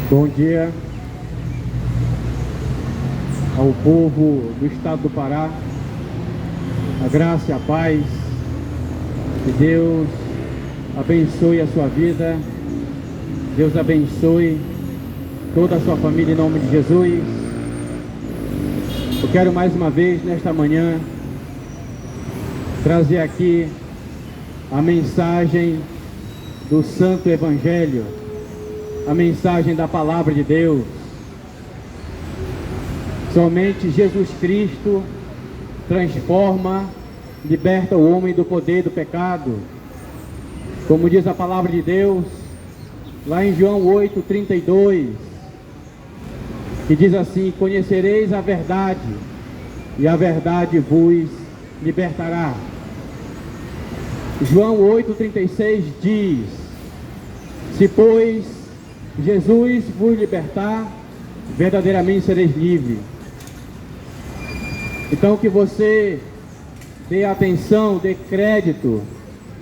Bom dia ao povo do estado do Pará, a graça e a paz, que Deus abençoe a sua vida, Deus abençoe toda a sua família em nome de Jesus. Eu quero mais uma vez nesta manhã trazer aqui a mensagem do Santo Evangelho, a mensagem da Palavra de Deus. Somente Jesus Cristo transforma, liberta o homem do poder do pecado. Como diz a Palavra de Deus, lá em João 8:32, que diz assim: conhecereis a verdade, e a verdade vos libertará. João 8:36 diz: se pois Jesus vos libertar, verdadeiramente sereis livres. Então que você dê atenção, dê crédito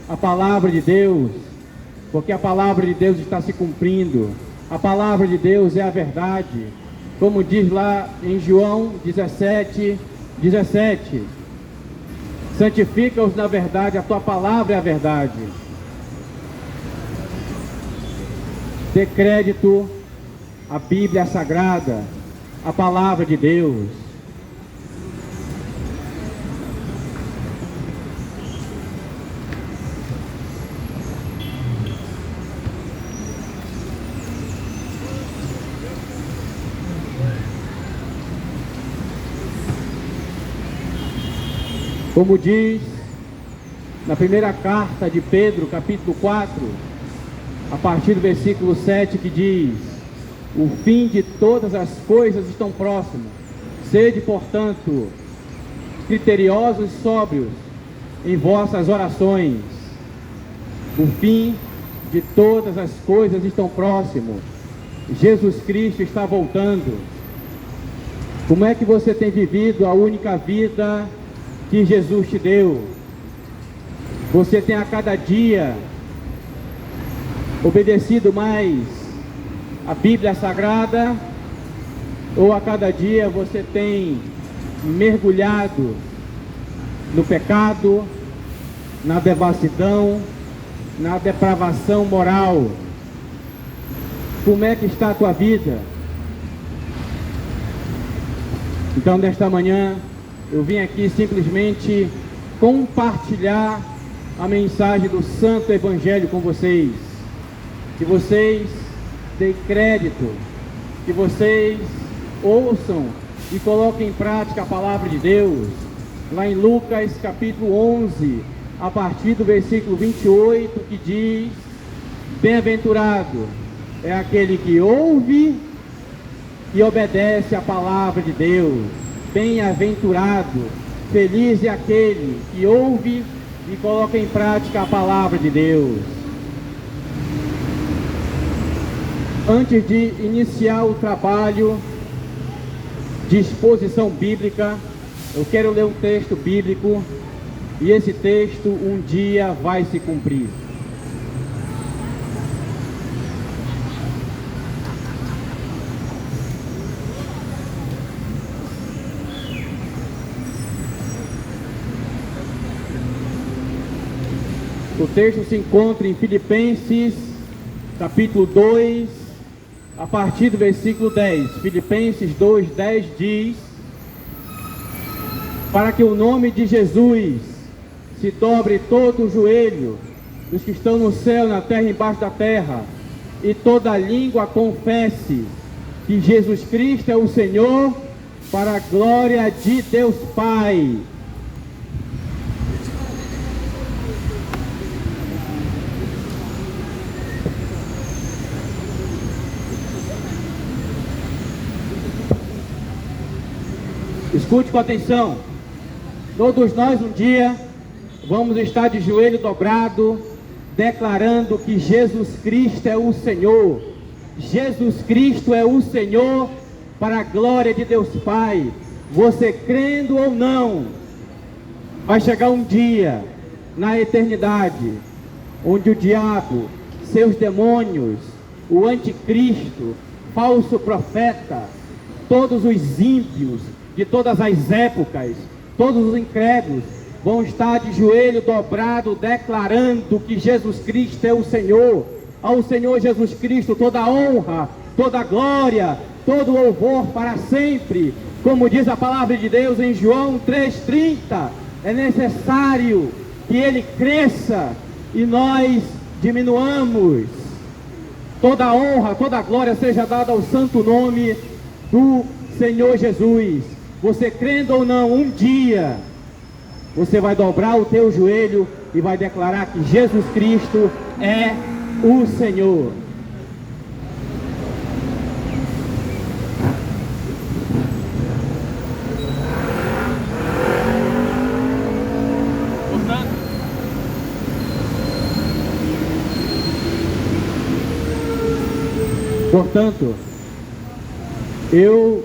à Palavra de Deus, porque a Palavra de Deus está se cumprindo. A Palavra de Deus é a verdade, como diz lá em João 17:17. Santifica-os na verdade, a tua palavra é a verdade. Dê crédito à Bíblia Sagrada, a Palavra de Deus. Como diz na primeira carta de Pedro, capítulo 4, a partir do versículo 7, que diz: o fim de todas as coisas estão próximo. Sede, portanto, criteriosos e sóbrios em vossas orações. O fim de todas as coisas estão próximo. Jesus Cristo está voltando. Como é que você tem vivido a única vida que Jesus te deu? Você tem a cada dia obedecido mais a Bíblia Sagrada, ou a cada dia você tem mergulhado no pecado, na devassidão, na depravação moral? Como é que está a tua vida? Então, nesta manhã, eu vim aqui simplesmente compartilhar a mensagem do Santo Evangelho com vocês. Que vocês deem crédito, que vocês ouçam e coloquem em prática a Palavra de Deus. Lá em Lucas capítulo 11, a partir do versículo 28, que diz: bem-aventurado é aquele que ouve e obedece a Palavra de Deus. Bem-aventurado, feliz é aquele que ouve e coloca em prática a Palavra de Deus. Antes de iniciar o trabalho de exposição bíblica, eu quero ler um texto bíblico, e esse texto um dia vai se cumprir. O texto se encontra em Filipenses, capítulo 2, a partir do versículo 10. Filipenses 2:10 diz: para que o nome de Jesus se dobre todo o joelho dos que estão no céu, na terra e embaixo da terra, e toda língua confesse que Jesus Cristo é o Senhor, para a glória de Deus Pai. Escute com atenção. Todos nós um dia vamos estar de joelho dobrado, declarando que Jesus Cristo é o Senhor. Jesus Cristo é o Senhor, para a glória de Deus Pai. Você crendo ou não, vai chegar um dia na eternidade onde o diabo, seus demônios, o anticristo falso profeta, todos os ímpios de todas as épocas, todos os incrédulos, vão estar de joelho dobrado, declarando que Jesus Cristo é o Senhor. Ao Senhor Jesus Cristo toda a honra, toda a glória, todo o louvor para sempre. Como diz a palavra de Deus em João 3,30, é necessário que Ele cresça e nós diminuamos. Toda a honra, toda a glória seja dada ao santo nome do Senhor Jesus. Você crendo ou não, um dia você vai dobrar o teu joelho e vai declarar que Jesus Cristo é o Senhor. Portanto, eu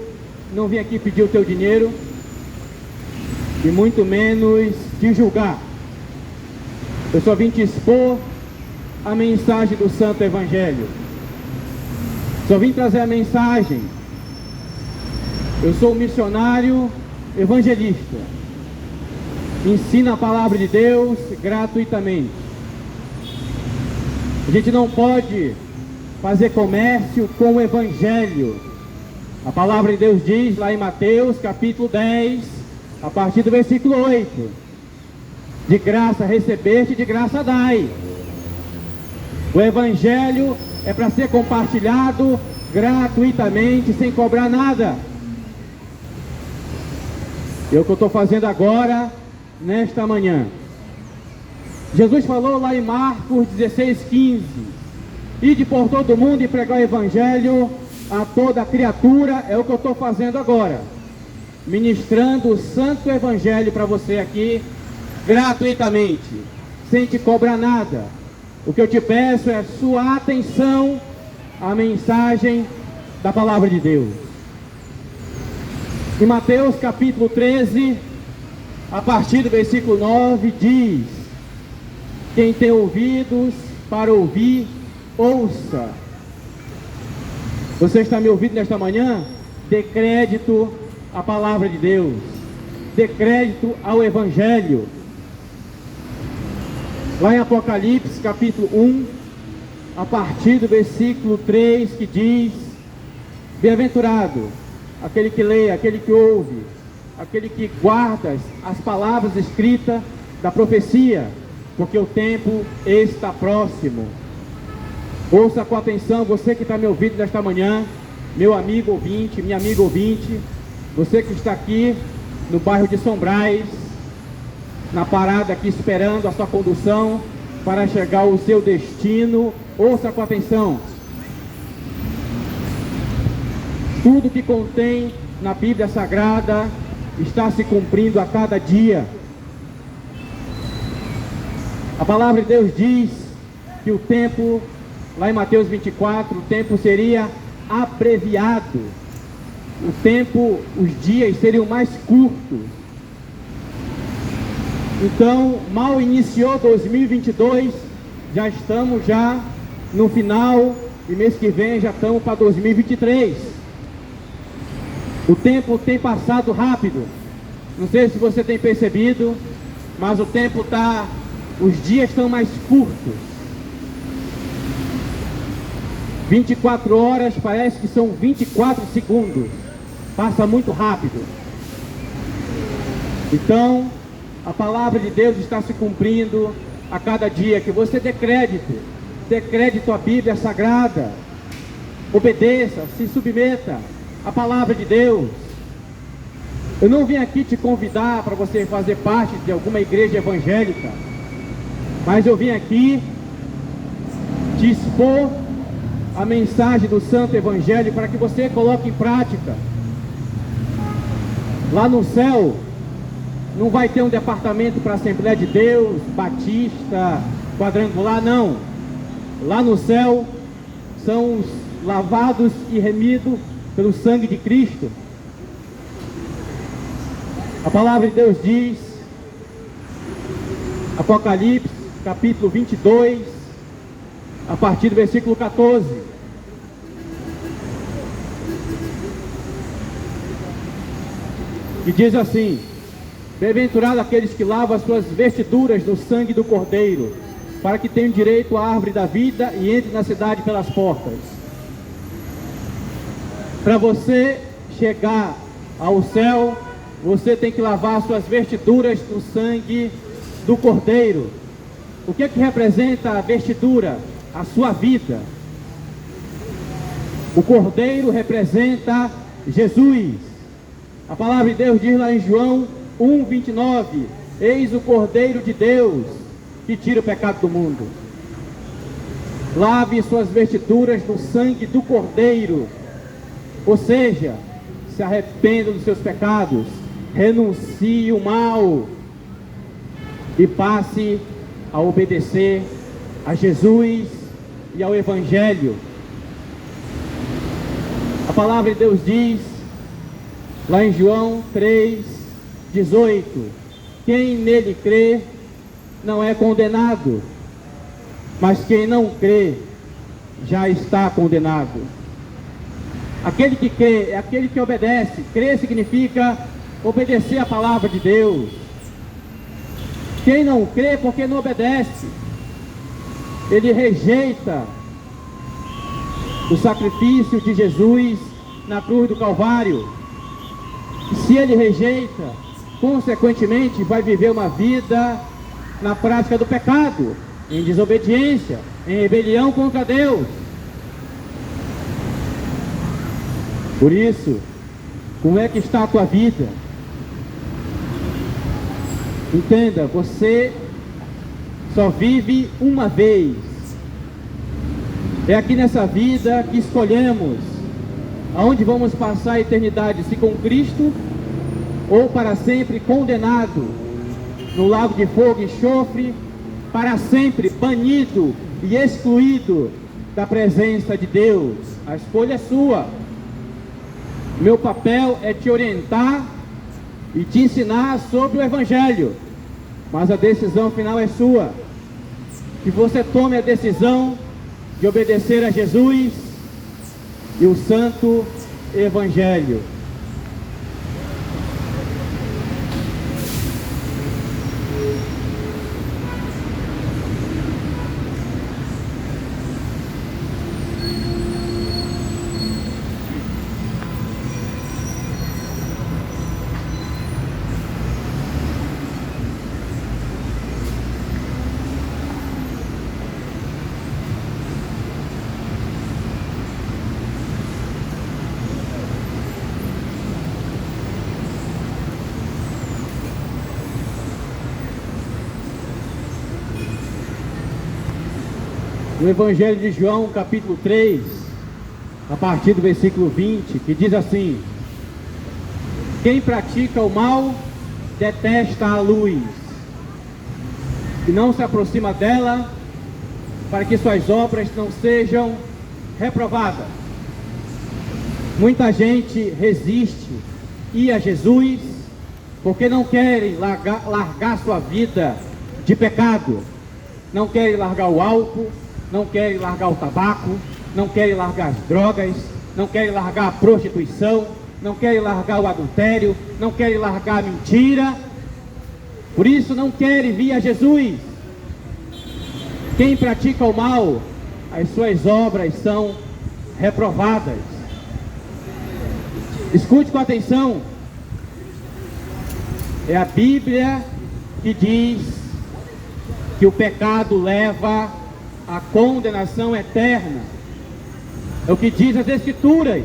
não vim aqui pedir o teu dinheiro e muito menos te julgar. Eu só vim te expor a mensagem do Santo Evangelho. Só vim trazer a mensagem. Eu sou um missionário evangelista. Ensino a palavra de Deus gratuitamente. A gente não pode fazer comércio com o Evangelho. A palavra de Deus diz lá em Mateus capítulo 10, a partir do versículo 8: de graça recebeste, de graça dai. O Evangelho é para ser compartilhado gratuitamente, sem cobrar nada. É o que eu estou fazendo agora, nesta manhã. Jesus falou lá em Marcos 16:15: ide por todo mundo e pregar o Evangelho a toda criatura. É o que eu estou fazendo agora, ministrando o Santo Evangelho para você aqui, gratuitamente, sem te cobrar nada. O que eu te peço é a sua atenção à mensagem da palavra de Deus. Em Mateus capítulo 13, a partir do versículo 9, diz: quem tem ouvidos para ouvir, ouça. Você está me ouvindo nesta manhã? Dê crédito à palavra de Deus, dê crédito ao Evangelho. Lá em Apocalipse capítulo 1, a partir do versículo 3, que diz: bem-aventurado aquele que lê, aquele que ouve, aquele que guarda as palavras escritas da profecia, porque o tempo está próximo. Ouça com atenção, você que está me ouvindo nesta manhã, meu amigo ouvinte, minha amiga ouvinte, você que está aqui no bairro de São Brás, na parada aqui esperando a sua condução para chegar ao seu destino. Ouça com atenção. Tudo que contém na Bíblia Sagrada está se cumprindo a cada dia. A palavra de Deus diz que o tempo, lá em Mateus 24, o tempo seria abreviado. O tempo, os dias seriam mais curtos. Então, mal iniciou 2022, já estamos no final, e mês que vem já estamos para 2023. O tempo tem passado rápido. Não sei se você tem percebido, mas o tempo os dias estão mais curtos. 24 horas parece que são 24 segundos. Passa muito rápido. Então, a palavra de Deus está se cumprindo a cada dia. Que você dê crédito à Bíblia Sagrada. Obedeça, se submeta à palavra de Deus. Eu não vim aqui te convidar para você fazer parte de alguma igreja evangélica, mas eu vim aqui te expor a mensagem do Santo Evangelho para que você coloque em prática. Lá no céu não vai ter um departamento para a Assembleia de Deus, Batista, Quadrangular, não. Lá no céu são os lavados e remidos pelo sangue de Cristo. A palavra de Deus diz, Apocalipse capítulo 22, a partir do versículo 14: que diz assim: bem-aventurado aqueles que lavam as suas vestiduras no sangue do Cordeiro, para que tenham direito à árvore da vida e entrem na cidade pelas portas. Para você chegar ao céu, você tem que lavar as suas vestiduras no sangue do Cordeiro. O que é que representa a vestidura? A sua vida. O Cordeiro representa Jesus. A palavra de Deus diz lá em João 1:29: eis o Cordeiro de Deus que tira o pecado do mundo. Lave suas vestiduras no sangue do Cordeiro, ou seja, se arrependa dos seus pecados, renuncie o mal e passe a obedecer a Jesus e ao Evangelho. A palavra de Deus diz lá em João 3:18: quem nele crê não é condenado, mas quem não crê já está condenado. Aquele que crê é aquele que obedece. Crer significa obedecer a palavra de Deus. Quem não crê porque não obedece, ele rejeita o sacrifício de Jesus na cruz do Calvário. E se ele rejeita, consequentemente vai viver uma vida na prática do pecado, em desobediência, em rebelião contra Deus. Por isso, como é que está a tua vida? Entenda, você só vive uma vez. É aqui nessa vida que escolhemos aonde vamos passar a eternidade, se com Cristo ou para sempre condenado no lago de fogo e enxofre, para sempre banido e excluído da presença de Deus. A escolha é sua. Meu papel é te orientar e te ensinar sobre o Evangelho, mas a decisão final é sua. Que você tome a decisão de obedecer a Jesus e o Santo Evangelho. No Evangelho de João, capítulo 3, a partir do versículo 20, que diz assim: quem pratica o mal detesta a luz e não se aproxima dela, para que suas obras não sejam reprovadas. Muita gente resiste ir a Jesus porque não querem largar sua vida de pecado, não querem largar o álcool, não querem largar o tabaco, não querem largar as drogas, não querem largar a prostituição, não querem largar o adultério, não querem largar a mentira. Por isso não querem vir a Jesus. Quem pratica o mal, as suas obras são reprovadas. Escute com atenção. É a Bíblia que diz que o pecado leva a condenação eterna. É o que diz as Escrituras.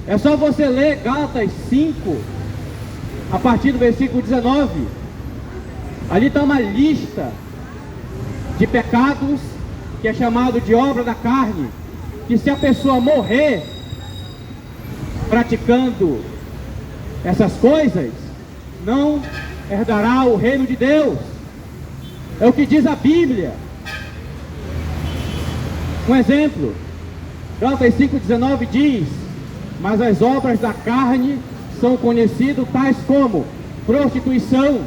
É só você ler Gálatas 5, a partir do versículo 19. Ali está uma lista de pecados que é chamado de obra da carne, que se a pessoa morrer praticando essas coisas, não herdará o reino de Deus. É o que diz a Bíblia. Um exemplo, Gálatas 5,19 diz: mas as obras da carne são conhecidas tais como prostituição,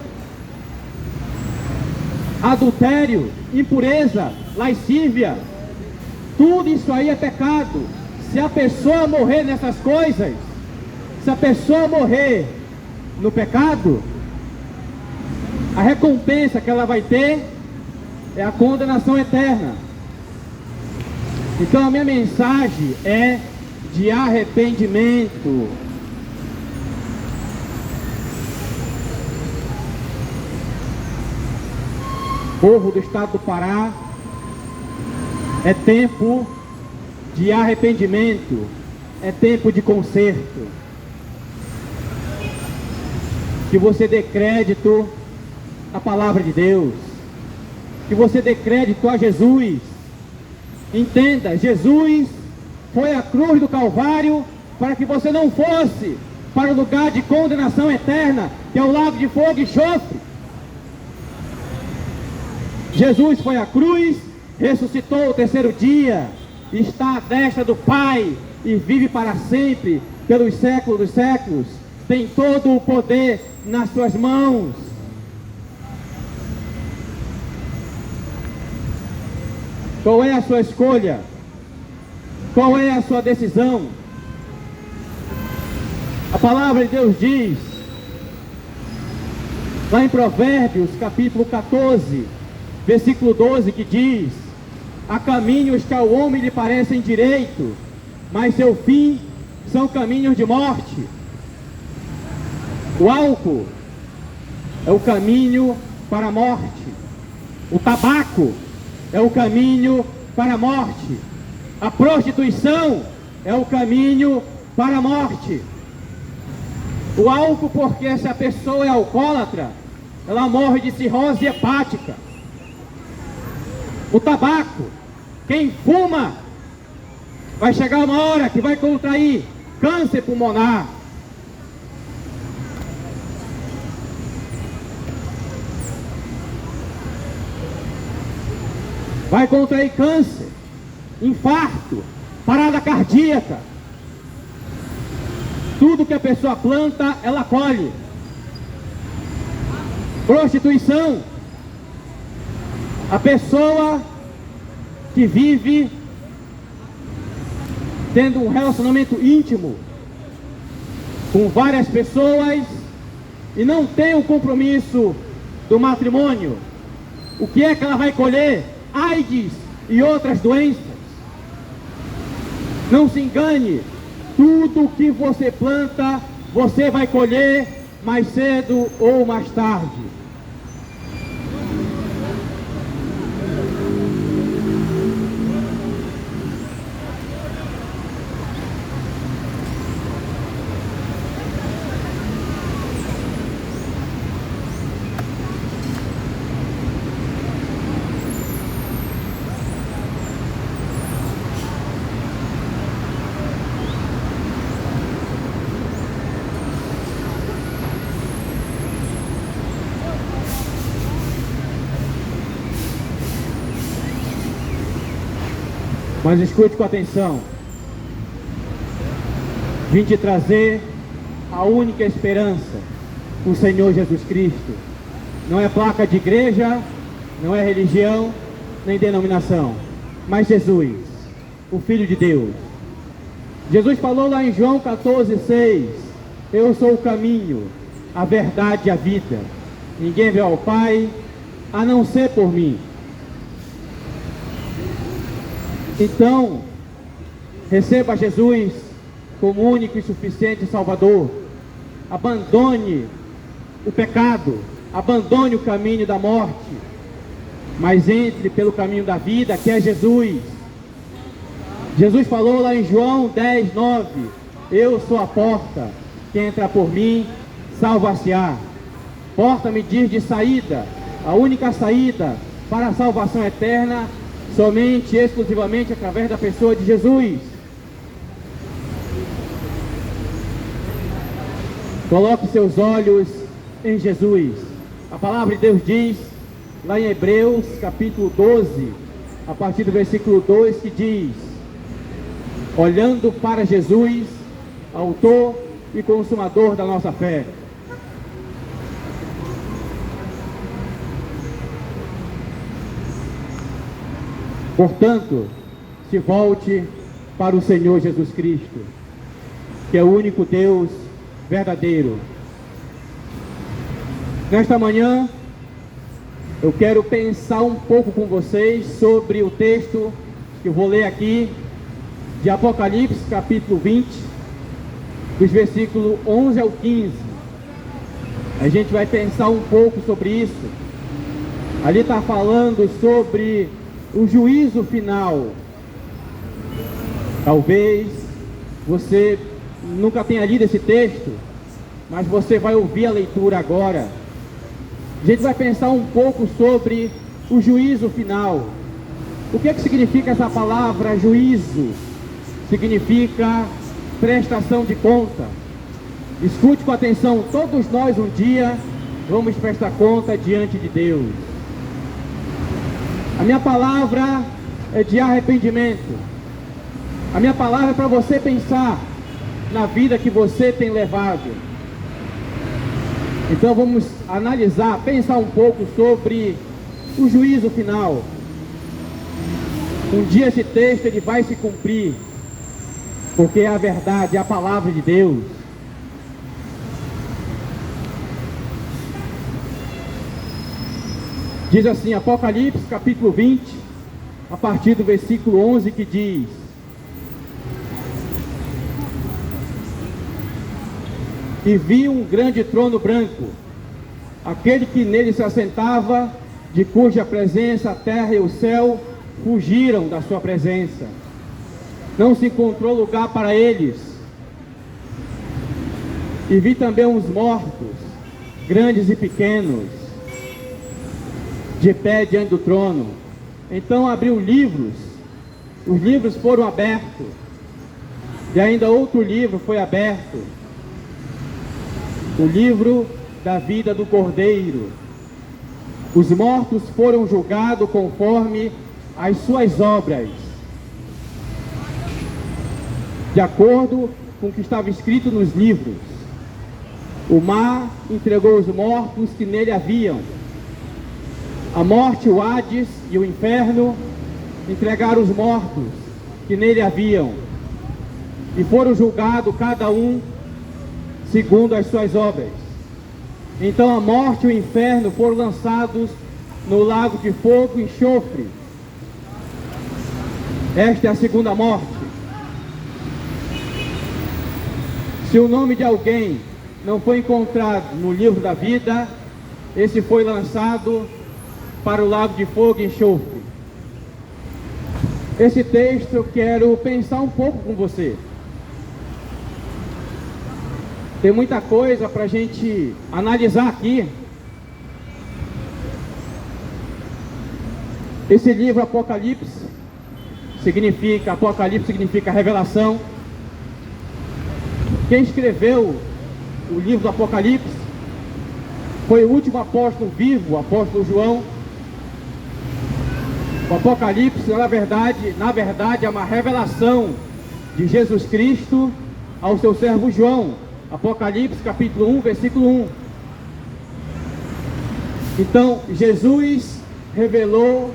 adultério, impureza, lascívia. Tudo isso aí é pecado. Se a pessoa morrer nessas coisas, se a pessoa morrer no pecado, a recompensa que ela vai ter é a condenação eterna. Então a minha mensagem é de arrependimento. Povo do estado do Pará, é tempo de arrependimento, é tempo de conserto. Que você dê crédito à palavra de Deus, que você dê crédito a Jesus. Entenda, Jesus foi à cruz do Calvário para que você não fosse para o lugar de condenação eterna, que é o lago de fogo e enxofre. Jesus foi à cruz, ressuscitou o terceiro dia, está à destra do Pai e vive para sempre, pelos séculos dos séculos. Tem todo o poder nas suas mãos. Qual é a sua escolha? Qual é a sua decisão? A palavra de Deus diz, lá em Provérbios, capítulo 14, versículo 12, que diz: há caminhos que ao homem lhe parecem direito, mas seu fim são caminhos de morte. O álcool é o caminho para a morte. O tabaco é o caminho para a morte. A prostituição é o caminho para a morte. O álcool, porque se a pessoa é alcoólatra, ela morre de cirrose hepática. O tabaco, quem fuma, vai chegar uma hora que vai contrair câncer pulmonar. Vai contrair câncer, infarto, parada cardíaca. Tudo que a pessoa planta, ela colhe. Prostituição. A pessoa que vive tendo um relacionamento íntimo com várias pessoas e não tem o compromisso do matrimônio, o que é que ela vai colher? AIDS e outras doenças. Não se engane, tudo que você planta, você vai colher mais cedo ou mais tarde. Mas escute com atenção. Vim te trazer a única esperança, o Senhor Jesus Cristo. Não é placa de igreja, não é religião, nem denominação, mas Jesus, o Filho de Deus. Jesus falou lá em João 14,6: eu sou o caminho, a verdade e a vida. Ninguém vê ao Pai a não ser por mim. Então, receba Jesus como único e suficiente Salvador. Abandone o pecado, abandone o caminho da morte, mas entre pelo caminho da vida, que é Jesus. Jesus falou lá em João 10,9: eu sou a porta, quem entra por mim, salvar-se-á. Porta me diz de saída, a única saída para a salvação eterna, somente, exclusivamente através da pessoa de Jesus. Coloque seus olhos em Jesus. A palavra de Deus diz, lá em Hebreus capítulo 12, a partir do versículo 2, que diz: olhando para Jesus, autor e consumador da nossa fé. Portanto, se volte para o Senhor Jesus Cristo, que é o único Deus verdadeiro. Nesta manhã, eu quero pensar um pouco com vocês sobre o texto que eu vou ler aqui, de Apocalipse, capítulo 20, dos versículos 11 ao 15. A gente vai pensar um pouco sobre isso. Ali está falando sobre o juízo final. Talvez você nunca tenha lido esse texto, mas você vai ouvir a leitura agora. A gente vai pensar um pouco sobre o juízo final. O que significa essa palavra juízo? Significa prestação de conta. Escute com atenção, todos nós um dia vamos prestar conta diante de Deus. A minha palavra é de arrependimento. A minha palavra é para você pensar na vida que você tem levado. Então vamos analisar, pensar um pouco sobre o juízo final. Um dia esse texto ele vai se cumprir, porque é a verdade, é a palavra de Deus. Diz assim, Apocalipse capítulo 20, a partir do versículo 11, que diz: E vi um grande trono branco, aquele que nele se assentava, de cuja presença a terra e o céu fugiram da sua presença. Não se encontrou lugar para eles. E vi também uns mortos, grandes e pequenos, de pé diante do trono. Então abriu livros, os livros foram abertos, e ainda outro livro foi aberto, o livro da vida do Cordeiro. Os mortos foram julgados conforme as suas obras, de acordo com o que estava escrito nos livros. O mar entregou os mortos que nele haviam. A morte, o Hades e o inferno entregaram os mortos que nele haviam, e foram julgados cada um segundo as suas obras. Então a morte e o inferno foram lançados no lago de fogo e enxofre. Esta é a segunda morte. Se o nome de alguém não foi encontrado no livro da vida, esse foi lançado para o lago de fogo e enxofre. Esse texto eu quero pensar um pouco com você. Tem muita coisa para a gente analisar aqui. Esse livro Apocalipse significa revelação. Quem escreveu o livro do Apocalipse foi o último apóstolo vivo, o apóstolo João. O Apocalipse, na verdade, é uma revelação de Jesus Cristo ao seu servo João. Apocalipse capítulo 1, versículo 1. Então, Jesus revelou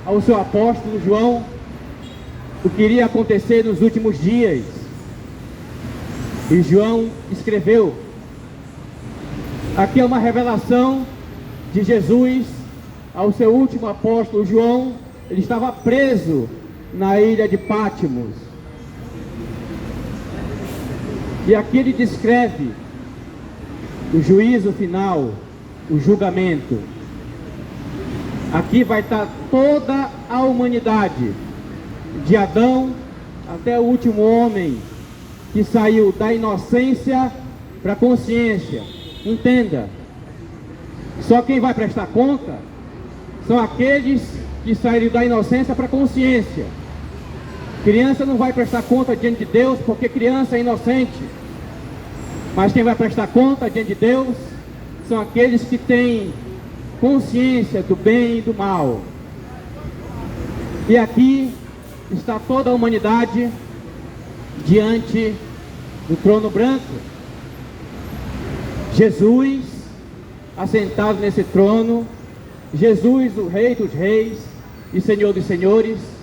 ao seu apóstolo João o que iria acontecer nos últimos dias. E João escreveu. Aqui é uma revelação de Jesus ao seu último apóstolo João. Ele estava preso na ilha de Pátimos. E aqui ele descreve o juízo final, o julgamento. Aqui vai estar toda a humanidade, de Adão até o último homem, que saiu da inocência para a consciência. Entenda, só quem vai prestar conta são aqueles que saíram da inocência para a consciência. Criança não vai prestar conta diante de Deus, porque criança é inocente. Mas quem vai prestar conta diante de Deus são aqueles que têm consciência do bem e do mal. E aqui está toda a humanidade diante do trono branco. Jesus assentado nesse trono, Jesus, o Rei dos Reis e Senhor dos Senhores.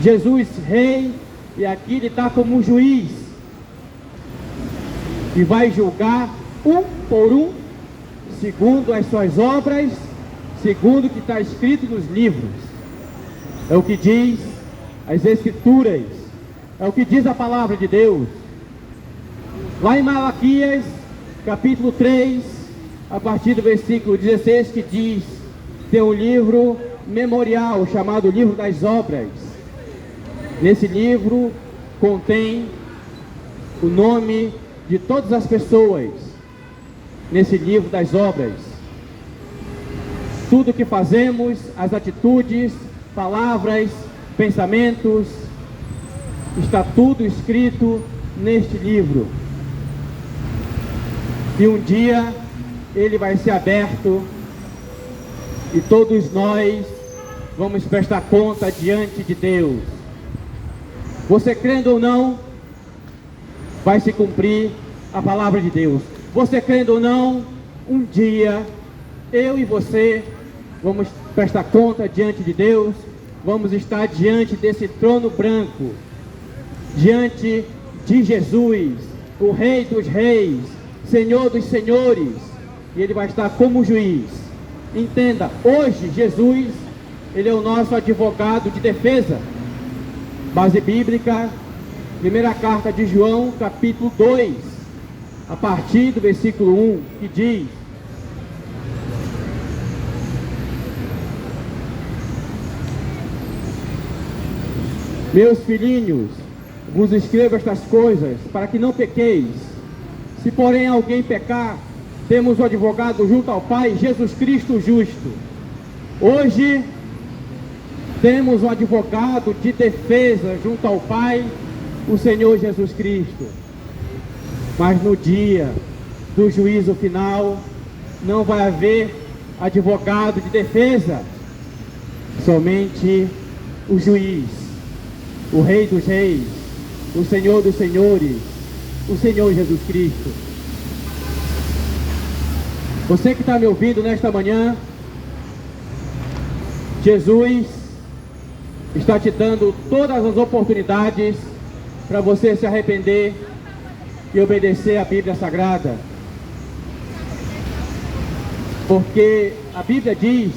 Jesus, Rei, e aqui ele está como um juiz, e vai julgar um por um segundo as suas obras, segundo o que está escrito nos livros. É o que diz as Escrituras, é o que diz a palavra de Deus. Lá em Malaquias, capítulo 3, a partir do versículo 16, que diz, tem um livro memorial chamado Livro das Obras. Nesse livro contém o nome de todas as pessoas, nesse livro das obras. Tudo que fazemos, as atitudes, palavras, pensamentos, está tudo escrito neste livro. E um dia ele vai ser aberto e todos nós vamos prestar conta diante de Deus. Você crendo ou não, vai se cumprir a palavra de Deus. Você crendo ou não, um dia eu e você vamos prestar conta diante de Deus. Vamos estar diante desse trono branco, diante de Jesus, o Rei dos Reis, Senhor dos Senhores, e Ele vai estar como juiz. Entenda, hoje Jesus, Ele é o nosso advogado de defesa. Base bíblica, primeira carta de João, capítulo 2, a partir do versículo 1, que diz: meus filhinhos, vos escrevo estas coisas, para que não pequeis. Se porém alguém pecar, temos o advogado junto ao Pai, Jesus Cristo justo. Hoje, temos um advogado de defesa junto ao Pai, o Senhor Jesus Cristo. Mas no dia do juízo final, não vai haver advogado de defesa, somente o juiz, o Rei dos Reis, o Senhor dos Senhores, o Senhor Jesus Cristo. Você que está me ouvindo nesta manhã, Jesus está te dando todas as oportunidades para você se arrepender e obedecer à Bíblia Sagrada. Porque a Bíblia diz,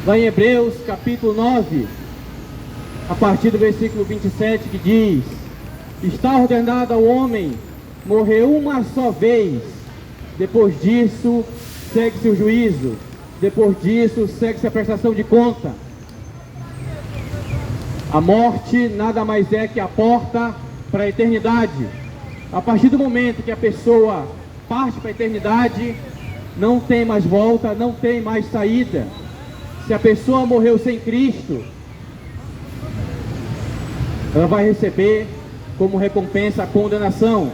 lá em Hebreus capítulo 9, a partir do versículo 27, que diz: está ordenado ao homem morrer uma só vez, depois disso segue-se o juízo, depois disso segue-se a prestação de conta. A morte nada mais é que a porta para a eternidade. A partir do momento que a pessoa parte para a eternidade, não tem mais volta, não tem mais saída. Se a pessoa morreu sem Cristo, ela vai receber como recompensa a condenação.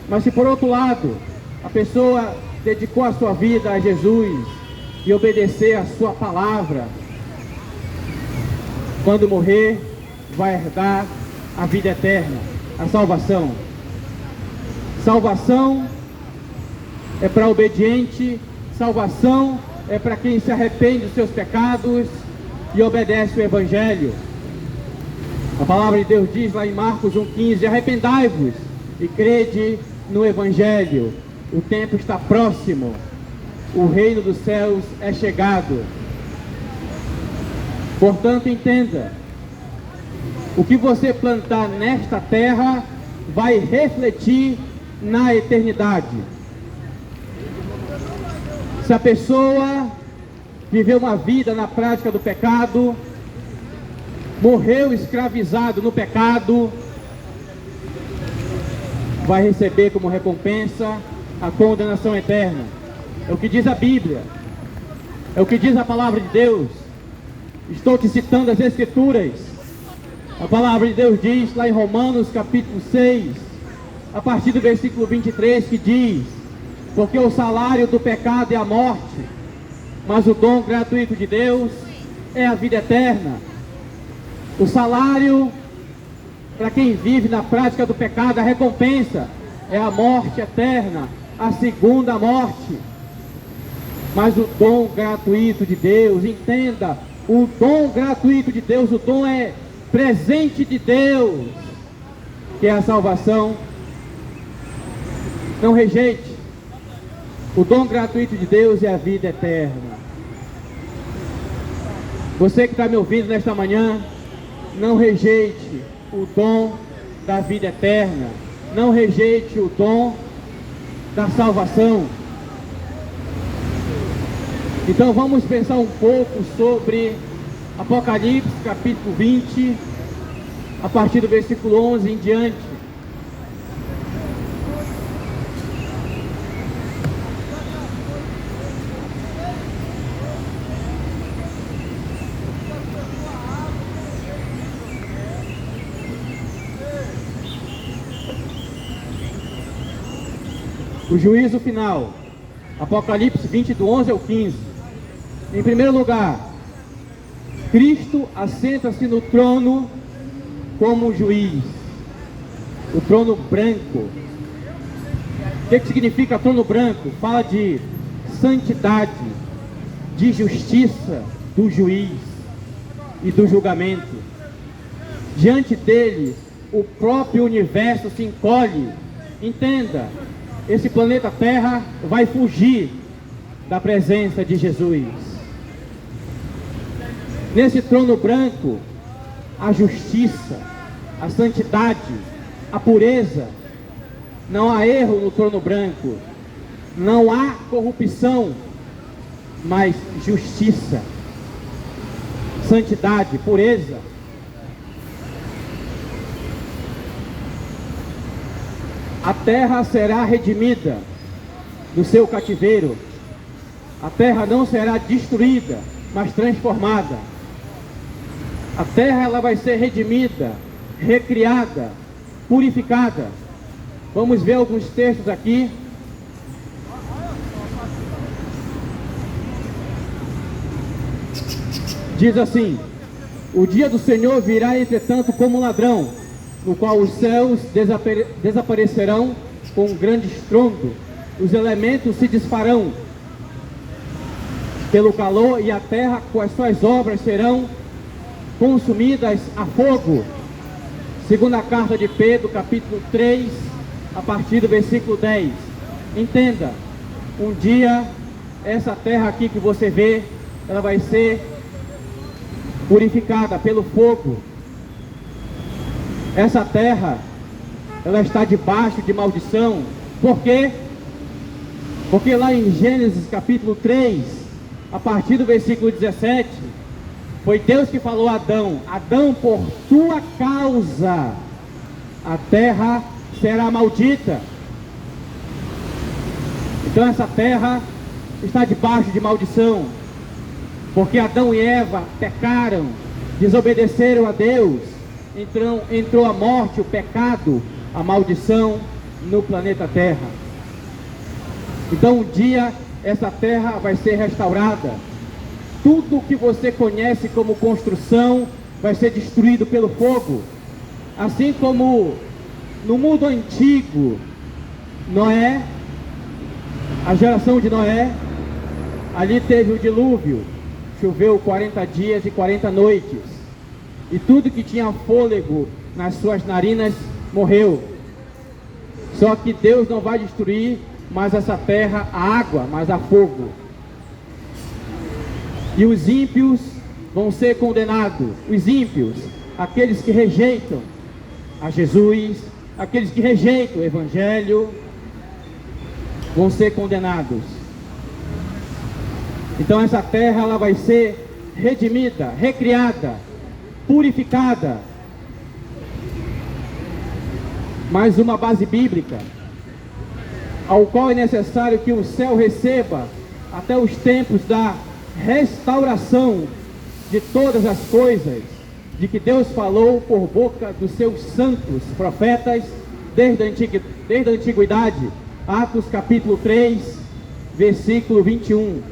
Mas se por outro lado, a pessoa dedicou a sua vida a Jesus e obedecer a sua palavra, quando morrer, vai herdar a vida eterna, a salvação. Salvação é para obediente, salvação é para quem se arrepende dos seus pecados e obedece o Evangelho. A palavra de Deus diz lá em Marcos 1,15: arrependai-vos e crede no Evangelho. O tempo está próximo, o reino dos céus é chegado. Portanto, entenda, o que você plantar nesta terra vai refletir na eternidade. Se a pessoa viveu uma vida na prática do pecado, morreu escravizado no pecado, vai receber como recompensa a condenação eterna. É o que diz a Bíblia, é o que diz a palavra de Deus. Estou te citando as Escrituras. A palavra de Deus diz lá em Romanos capítulo 6, a partir do versículo 23, que diz: porque o salário do pecado é a morte, mas o dom gratuito de Deus é a vida eterna. O salário para quem vive na prática do pecado, a recompensa é a morte eterna, a segunda morte. Mas o dom gratuito de Deus, entenda, o dom gratuito de Deus, o dom é presente de Deus, que é a salvação. Não rejeite, O dom gratuito de Deus é a vida eterna. Você que está me ouvindo nesta manhã, não rejeite o dom da vida eterna. Não rejeite o dom da salvação. Então vamos pensar um pouco sobre Apocalipse capítulo 20, a partir do versículo 11 em diante. O juízo final, Apocalipse 20, do 11 ao 15. Em primeiro lugar, Cristo assenta-se no trono como juiz, o trono branco. O que significa trono branco? Fala de santidade, de justiça do juiz e do julgamento. Diante dele, o próprio universo se encolhe. Entenda, esse planeta Terra vai fugir da presença de Jesus. Nesse trono branco, a justiça, a santidade, a pureza. Não há erro no trono branco. Não há corrupção, mas justiça, santidade, pureza. A terra será redimida do seu cativeiro. A terra não será destruída, mas transformada. A terra ela vai ser redimida, recriada, purificada. Vamos ver alguns textos aqui. Diz assim: o dia do Senhor virá, entretanto, como um ladrão, no qual os céus desaparecerão com um grande estrondo, os elementos se desfarão pelo calor, e a terra com as suas obras serão consumidas a fogo. Segunda carta de Pedro, capítulo 3, a partir do versículo 10. Entenda, um dia essa terra aqui que você vê, ela vai ser purificada pelo fogo. Essa terra, ela está debaixo de maldição. Por quê? Porque lá em Gênesis capítulo 3, a partir do versículo 17, foi Deus que falou a Adão: Adão, por tua causa, a terra será maldita. Então essa terra está debaixo de maldição, porque Adão e Eva pecaram, desobedeceram a Deus. Então entrou a morte, o pecado, a maldição no planeta Terra. Então um dia essa terra vai ser restaurada. Tudo que você conhece como construção vai ser destruído pelo fogo. Assim como no mundo antigo, Noé, a geração de Noé, ali teve o dilúvio, choveu 40 dias e 40 noites. E tudo que tinha fôlego nas suas narinas morreu. Só que Deus não vai destruir mais essa terra a água, mas a fogo. E os ímpios vão ser condenados. Os ímpios, aqueles que rejeitam a Jesus, aqueles que rejeitam o Evangelho, vão ser condenados. Então essa terra ela vai ser redimida, recriada, purificada. Mais uma base bíblica, ao qual é necessário que o céu receba até os tempos da restauração de todas as coisas, de que Deus falou por boca dos seus santos profetas desde a antiguidade. Atos capítulo 3, versículo 21.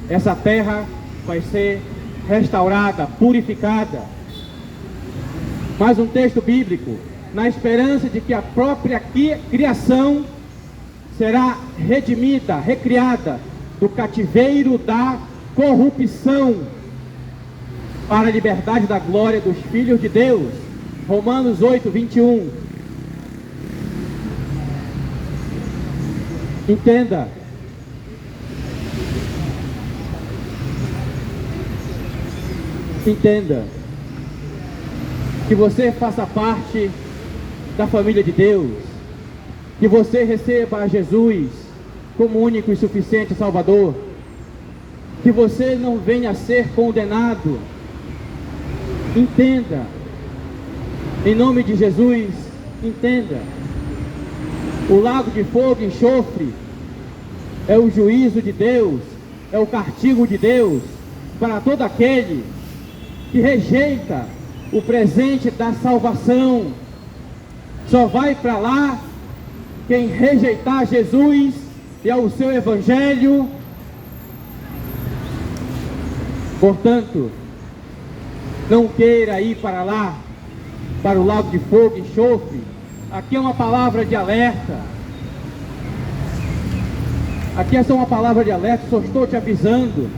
Essa terra vai ser restaurada, purificada. Mais um texto bíblico, na esperança de que a própria criação será redimida, recriada do cativeiro da corrupção para a liberdade da glória dos filhos de Deus. Romanos 8, 21. Entenda, Entenda que você faça parte da família de Deus, que você receba a Jesus como único e suficiente Salvador, que você não venha a ser condenado. Entenda, em nome de Jesus, entenda, o lago de fogo e enxofre é o juízo de Deus, é o castigo de Deus para todo aquele que rejeita o presente da salvação. Só vai para lá quem rejeitar Jesus e ao seu evangelho. Portanto, não queira ir para lá, para o lago de fogo e enxofre. Aqui é uma palavra de alerta. Aqui é só uma palavra de alerta. Só estou te avisando.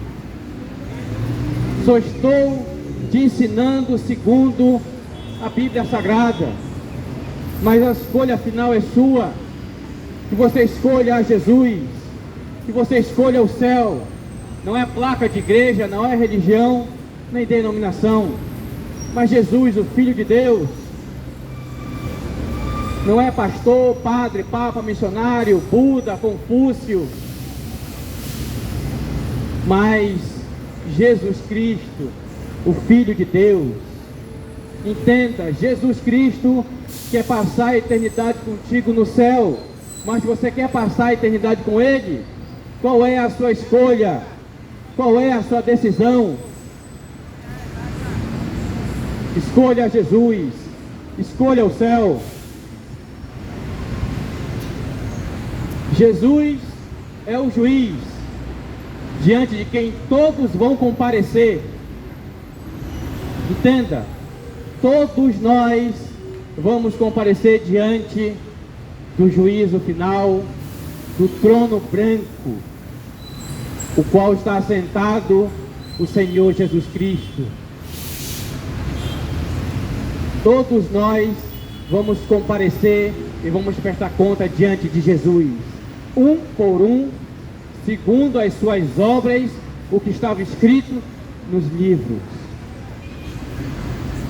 Só estou te ensinando segundo a Bíblia Sagrada. Mas a escolha final é sua. Que você escolha a Jesus, que você escolha o céu. Não é placa de igreja, não é religião, nem denominação, mas Jesus, o Filho de Deus. Não é pastor, padre, papa, missionário, Buda, Confúcio, mas Jesus Cristo, o Filho de Deus. Entenda, Jesus Cristo quer passar a eternidade contigo no céu. Mas você quer passar a eternidade com Ele? Qual é a sua escolha? Qual é a sua decisão? Escolha Jesus. Escolha o céu. Jesus é o juiz, diante de quem todos vão comparecer. Entenda, todos nós vamos comparecer diante do juízo final, do trono branco, o qual está assentado o Senhor Jesus Cristo. Todos nós vamos comparecer e vamos prestar conta diante de Jesus, um por um, segundo as suas obras, o que estava escrito nos livros.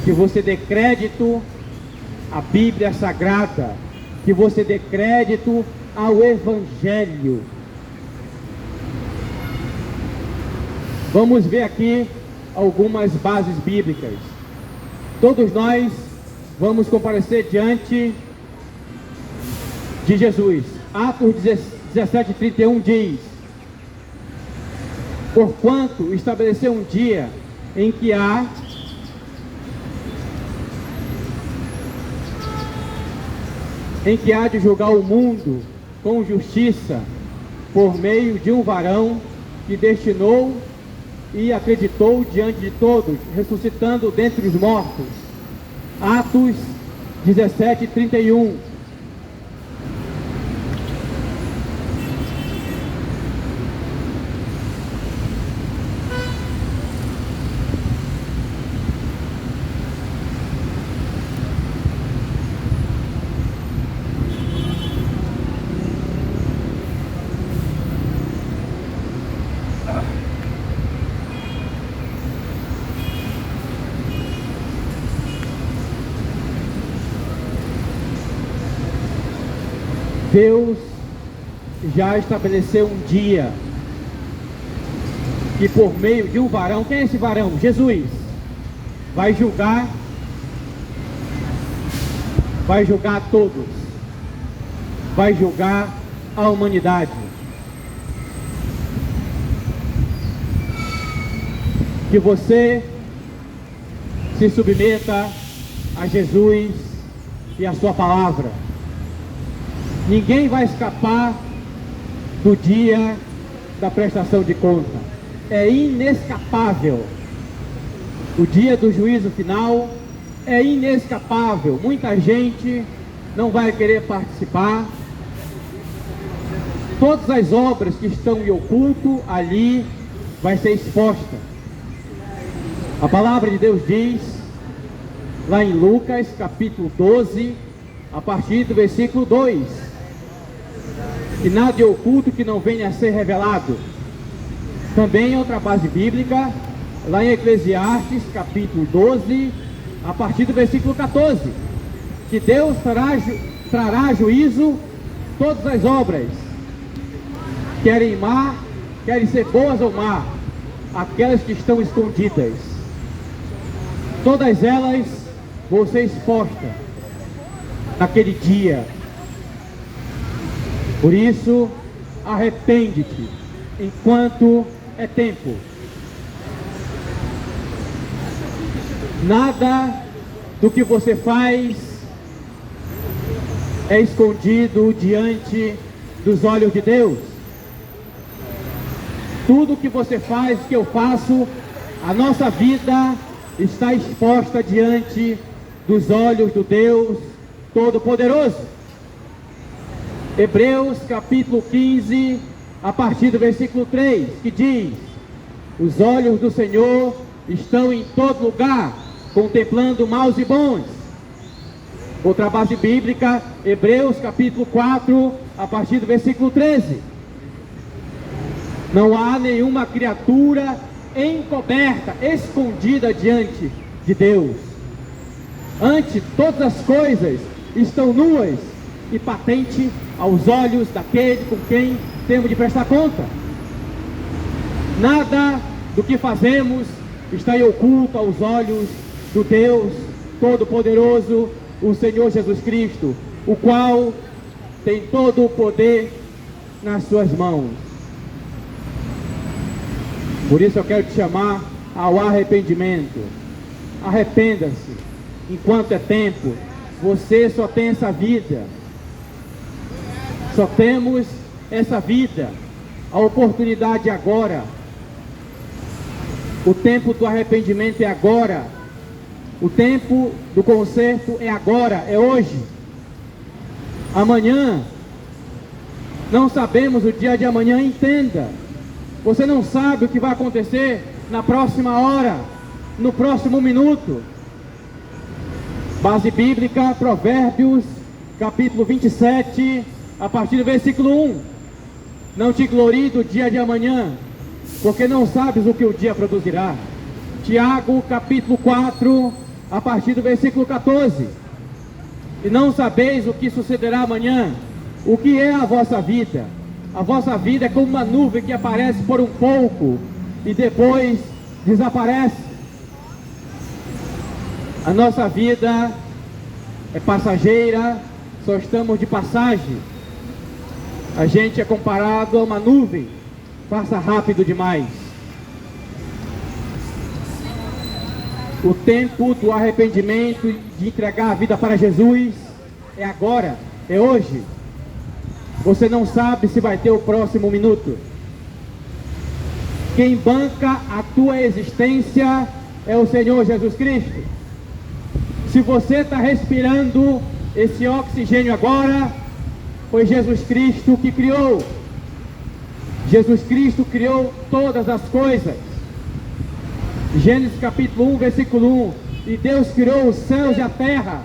Que você dê crédito à Bíblia Sagrada, que você dê crédito ao Evangelho. Vamos ver aqui algumas bases bíblicas. Todos nós vamos comparecer diante de Jesus. Atos 17:31 diz: porquanto estabeleceu um dia em que há de julgar o mundo com justiça, por meio de um varão que destinou e acreditou diante de todos, ressuscitando dentre os mortos. Atos 17:31. Deus já estabeleceu um dia que por meio de um varão, quem é esse varão? Jesus, vai julgar todos, vai julgar a humanidade. Que você se submeta a Jesus e a sua palavra. Ninguém vai escapar do dia da prestação de conta. É inescapável. O dia do juízo final é inescapável. Muita gente não vai querer participar. Todas as obras que estão em oculto ali vai ser exposta. A palavra de Deus diz, lá em Lucas capítulo 12, a partir do versículo 2, que nada de oculto que não venha a ser revelado. Também outra base bíblica, lá em Eclesiastes, capítulo 12, a partir do versículo 14, que Deus trará juízo todas as obras, querem ser boas ou má, aquelas que estão escondidas. Todas elas vão ser expostas naquele dia. Por isso, arrepende-te enquanto é tempo. Nada do que você faz é escondido diante dos olhos de Deus. Tudo que você faz, que eu faço, a nossa vida está exposta diante dos olhos do Deus Todo-Poderoso. Hebreus capítulo 15, a partir do versículo 3, que diz: os olhos do Senhor estão em todo lugar, contemplando maus e bons. Outra base bíblica, Hebreus capítulo 4, a partir do versículo 13. Não há nenhuma criatura encoberta, escondida diante de Deus. Antes, todas as coisas estão nuas e patentes aos olhos daquele com quem temos de prestar conta. Nada do que fazemos está em oculto aos olhos do Deus Todo-Poderoso, o Senhor Jesus Cristo, o qual tem todo o poder nas suas mãos. Por isso eu quero te chamar ao arrependimento. Arrependa-se enquanto é tempo. Você só tem essa vida. Só temos essa vida. A oportunidade é agora. O tempo do arrependimento é agora. O tempo do conserto é agora, é hoje. Amanhã, não sabemos o dia de amanhã, entenda. Você não sabe o que vai acontecer na próxima hora, no próximo minuto. Base bíblica, Provérbios, capítulo 27, a partir do versículo 1. Não te glorie do dia de amanhã, porque não sabes o que o dia produzirá. Tiago, capítulo 4, a partir do versículo 14. E não sabeis o que sucederá amanhã. O que é a vossa vida? A vossa vida é como uma nuvem que aparece por um pouco e depois desaparece. A nossa vida é passageira, só estamos de passagem. A gente é comparado a uma nuvem, passa rápido demais. O tempo do arrependimento, de entregar a vida para Jesus, é agora, é hoje. Você não sabe se vai ter o próximo minuto. Quem banca a tua existência é o Senhor Jesus Cristo. Se você está respirando esse oxigênio agora, foi Jesus Cristo que criou. Jesus Cristo criou todas as coisas. Gênesis capítulo 1, versículo 1. E Deus criou os céus e a terra.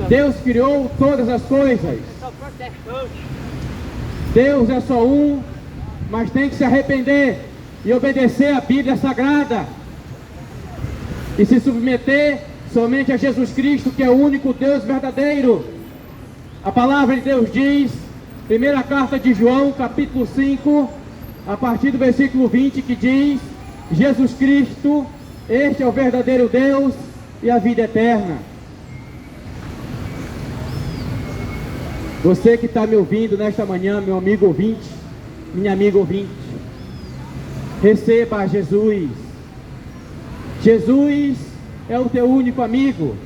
Deus criou todas as coisas. Deus é só um, mas tem que se arrepender e obedecer a Bíblia Sagrada. E se submeter somente a Jesus Cristo, que é o único Deus verdadeiro. A palavra de Deus diz, primeira carta de João, capítulo 5, a partir do versículo 20, que diz: Jesus Cristo, este é o verdadeiro Deus e a vida eterna. Você que está me ouvindo nesta manhã, meu amigo ouvinte, minha amiga ouvinte, receba Jesus. Jesus é o teu único amigo.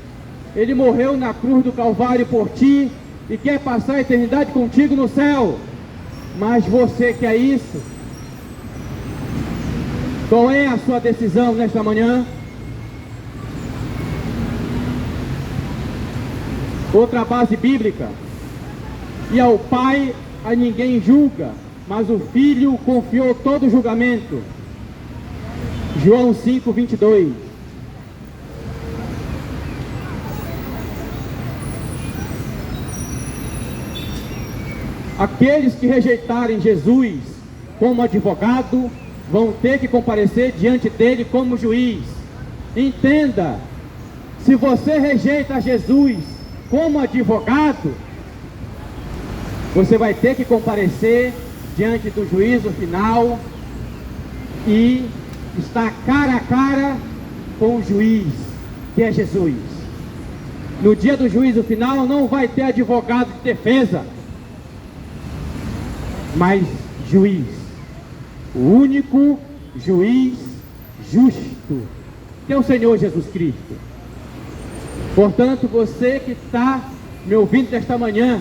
Ele morreu na cruz do Calvário por ti e quer passar a eternidade contigo no céu. Mas você quer isso? Qual é a sua decisão nesta manhã? Outra base bíblica. E ao Pai a ninguém julga, mas o Filho confiou todo o julgamento. João 5, 22. Aqueles que rejeitarem Jesus como advogado, vão ter que comparecer diante dele como juiz. Entenda, se você rejeita Jesus como advogado, você vai ter que comparecer diante do juízo final e estar cara a cara com o juiz, que é Jesus. No dia do juízo final não vai ter advogado de defesa, mas juiz, o único juiz justo, que é o Senhor Jesus Cristo. Portanto, você que está me ouvindo nesta manhã,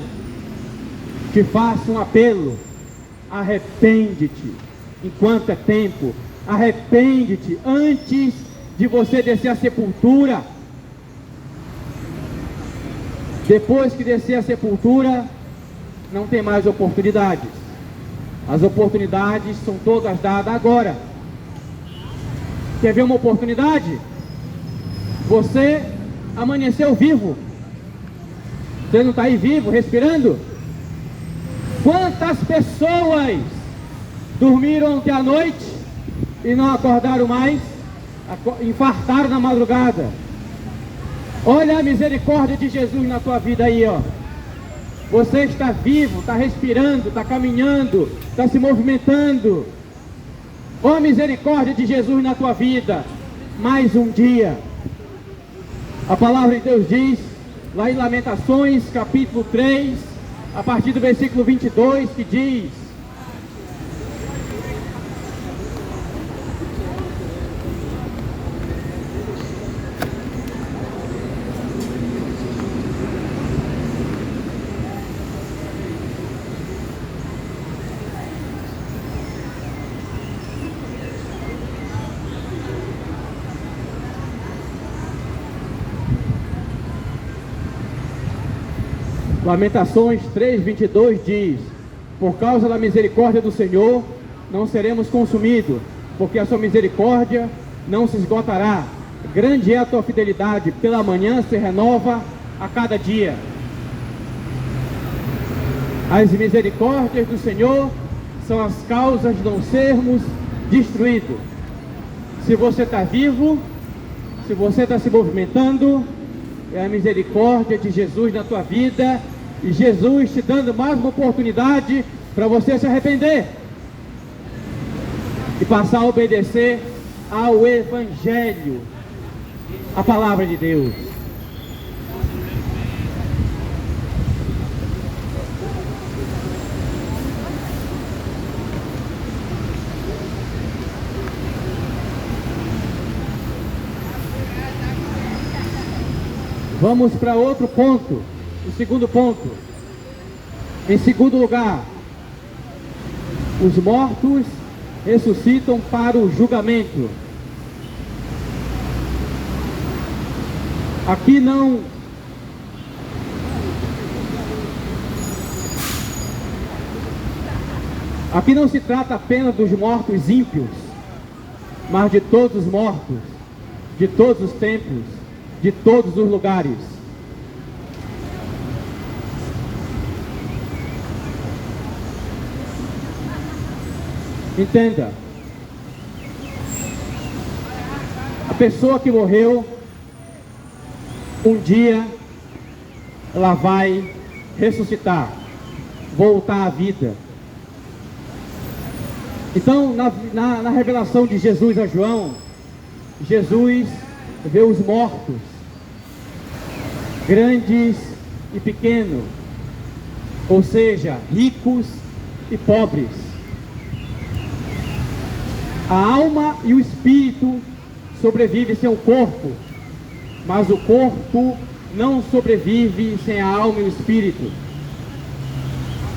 te faço um apelo: arrepende-te enquanto é tempo, arrepende-te antes de você descer à sepultura. Depois que descer à sepultura, não tem mais oportunidades. As oportunidades são todas dadas agora. Quer ver uma oportunidade? Você amanheceu vivo. Você não está aí vivo, respirando? Quantas pessoas dormiram ontem à noite e não acordaram mais, infartaram na madrugada? Olha a misericórdia de Jesus na tua vida aí, ó. Você está vivo, está respirando, está caminhando, está se movimentando. Ó a misericórdia de Jesus na tua vida. Mais um dia. A palavra de Deus diz, lá em Lamentações, capítulo 3, a partir do versículo 22, que diz: Lamentações 3:22 diz: por causa da misericórdia do Senhor não seremos consumidos, porque a sua misericórdia não se esgotará. Grande é a tua fidelidade, pela manhã se renova a cada dia. As misericórdias do Senhor são as causas de não sermos destruídos. Se você está vivo, se você está se movimentando, é a misericórdia de Jesus na tua vida, e Jesus te dando mais uma oportunidade para você se arrepender e passar a obedecer ao Evangelho, a palavra de Deus. Vamos para outro ponto, o segundo ponto. Em segundo lugar, os mortos ressuscitam para o julgamento. Aqui não se trata apenas dos mortos ímpios, mas de todos os mortos, de todos os tempos, de todos os lugares. Entenda, a pessoa que morreu, um dia ela vai ressuscitar, voltar à vida. Então, na revelação de Jesus a João, Jesus vê os mortos, grandes e pequenos, ou seja, ricos e pobres. A alma e o espírito sobrevivem sem o corpo, mas o corpo não sobrevive sem a alma e o espírito.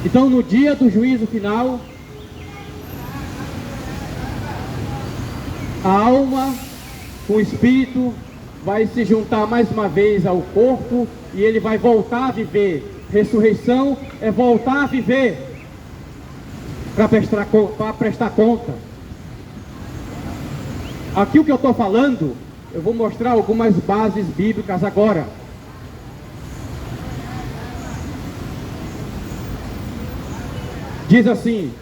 Então, no dia do juízo final, a alma com o espírito vai se juntar mais uma vez ao corpo e ele vai voltar a viver. Ressurreição é voltar a viver para prestar conta. Aqui o que eu estou falando, eu vou mostrar algumas bases bíblicas agora. Diz assim: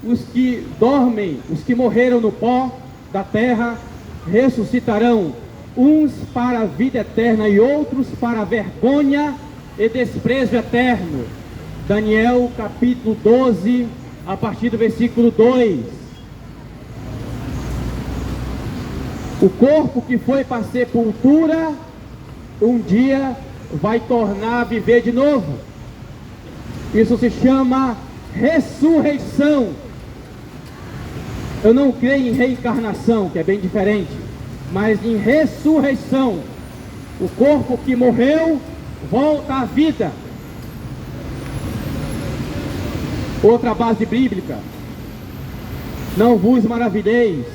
os que dormem, os que morreram no pó da terra, ressuscitarão, uns para a vida eterna e outros para a vergonha e desprezo eterno. Daniel capítulo 12, a partir do versículo 2. O corpo que foi para a sepultura, um dia vai tornar a viver de novo. Isso se chama ressurreição. Eu não creio em reencarnação, que é bem diferente, mas em ressurreição. O corpo que morreu volta à vida. Outra base bíblica: não vos maravilheis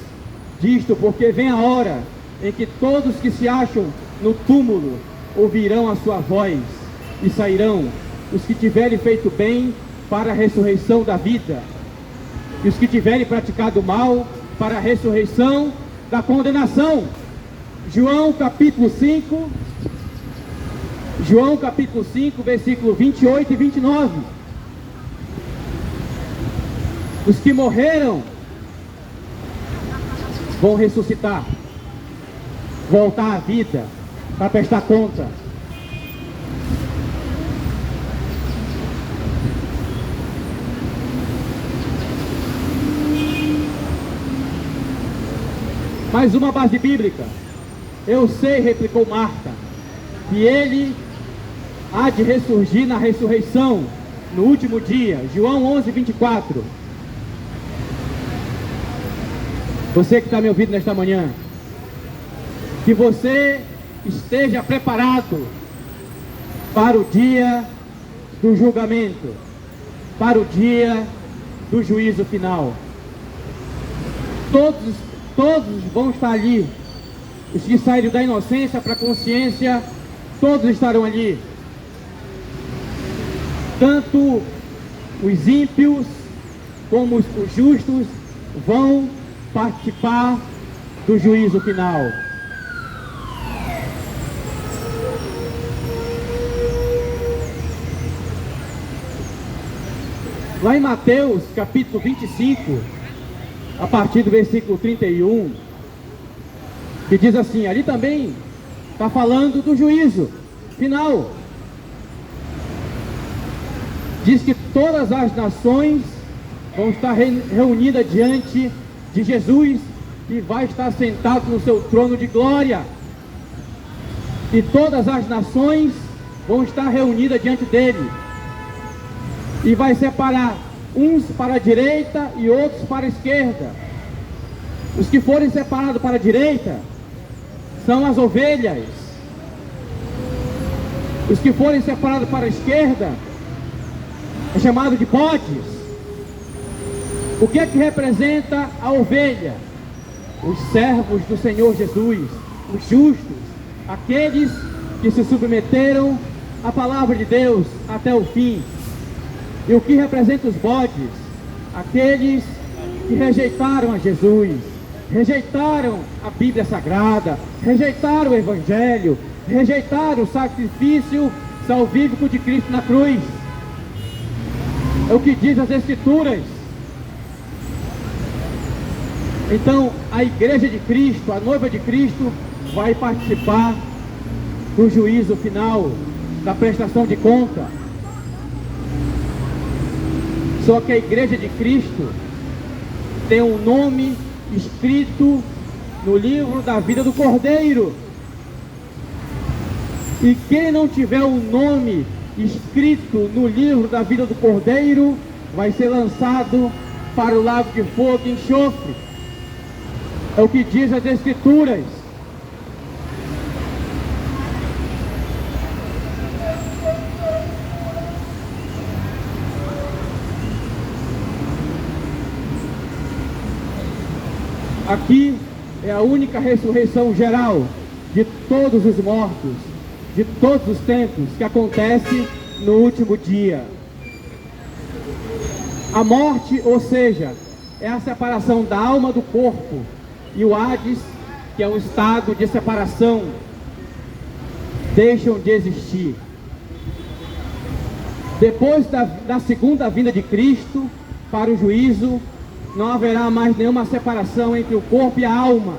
disto, porque vem a hora em que todos que se acham no túmulo ouvirão a sua voz, e sairão os que tiverem feito bem para a ressurreição da vida, e os que tiverem praticado mal para a ressurreição da condenação. João capítulo 5, versículo 28 e 29. Os que morreram vão ressuscitar, voltar à vida para prestar conta. Mais uma base bíblica. Eu sei, replicou Marta, que ele há de ressurgir na ressurreição, no último dia. João 11, 24. Você que está me ouvindo nesta manhã, que você esteja preparado para o dia do julgamento, para o dia do juízo final. Todos vão estar ali. Os que saíram da inocência para a consciência, todos estarão ali. Tanto os ímpios como os justos vão participar do juízo final. Lá em Mateus capítulo 25, a partir do versículo 31, que diz assim, ali também está falando do juízo final. Diz que todas as nações vão estar reunidas diante de Jesus, que vai estar sentado no seu trono de glória. E todas as nações vão estar reunidas diante dele. E vai separar uns para a direita e outros para a esquerda. Os que forem separados para a direita são as ovelhas. Os que forem separados para a esquerda é chamado de bodes. O que é que representa a ovelha? Os servos do Senhor Jesus, os justos, aqueles que se submeteram à palavra de Deus até o fim. E o que representa os bodes? Aqueles que rejeitaram a Jesus, rejeitaram a Bíblia Sagrada, rejeitaram o Evangelho, rejeitaram o sacrifício salvífico de Cristo na cruz. É o que diz as Escrituras. Então, a igreja de Cristo, a noiva de Cristo, vai participar do juízo final, da prestação de conta. Só que a igreja de Cristo tem um nome escrito no livro da vida do Cordeiro. E quem não tiver o nome escrito no livro da vida do Cordeiro, vai ser lançado para o lago de fogo e enxofre. É o que diz as Escrituras. Aqui é a única ressurreição geral de todos os mortos, de todos os tempos, que acontece no último dia. A morte, ou seja, é a separação da alma do corpo, e o Hades, que é um estado de separação, deixam de existir. Depois da segunda vinda de Cristo para o juízo, não haverá mais nenhuma separação entre o corpo e a alma.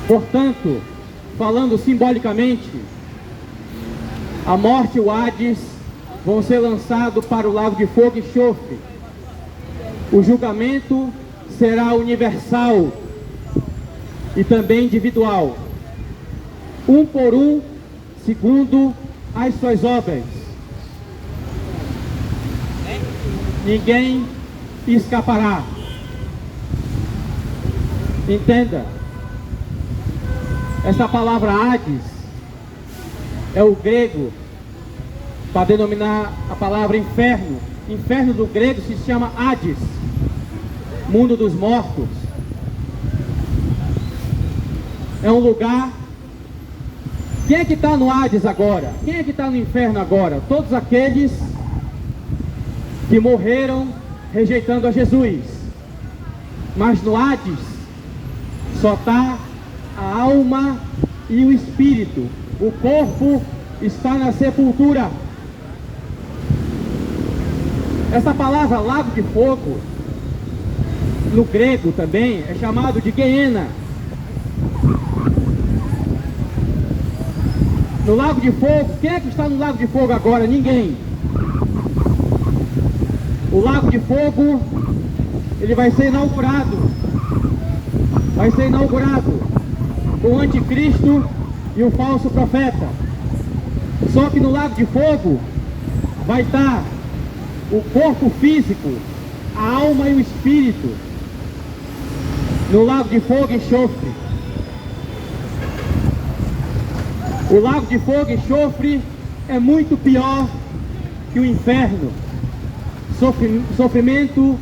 Portanto, falando simbolicamente, a morte e o Hades vão ser lançados para o lago de fogo e enxofre. O julgamento será universal e também individual, um por um, segundo as suas obras. Ninguém escapará. Entenda, essa palavra Hades é o grego para denominar a palavra inferno. Inferno do grego se chama Hades, mundo dos mortos. É um lugar. Quem é que está no Hades agora? Quem é que está no inferno agora? Todos aqueles que morreram rejeitando a Jesus. Mas no Hades só está a alma e o espírito. O corpo está na sepultura. Essa palavra lago de fogo, no grego também, é chamado de Gehenna. No lago de fogo, quem é que está no lago de fogo agora? Ninguém. O lago de fogo, ele vai ser inaugurado. Vai ser inaugurado com o anticristo e o falso profeta. Só que no lago de fogo vai estar o corpo físico, a alma e o espírito. No lago de fogo e enxofre. O lago de fogo e enxofre é muito pior que o inferno. Sofrimento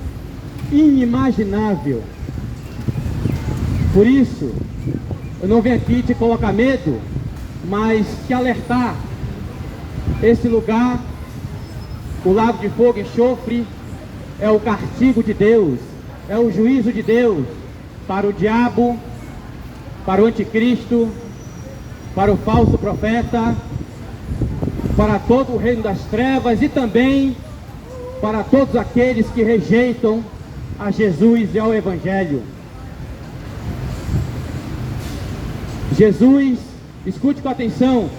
inimaginável. Por isso, eu não venho aqui te colocar medo, mas te alertar. Esse lugar, o lago de fogo e enxofre, é o castigo de Deus, é o juízo de Deus para o diabo, para o anticristo, para o falso profeta, para todo o reino das trevas e também para todos aqueles que rejeitam a Jesus e ao Evangelho. Jesus, escute com atenção,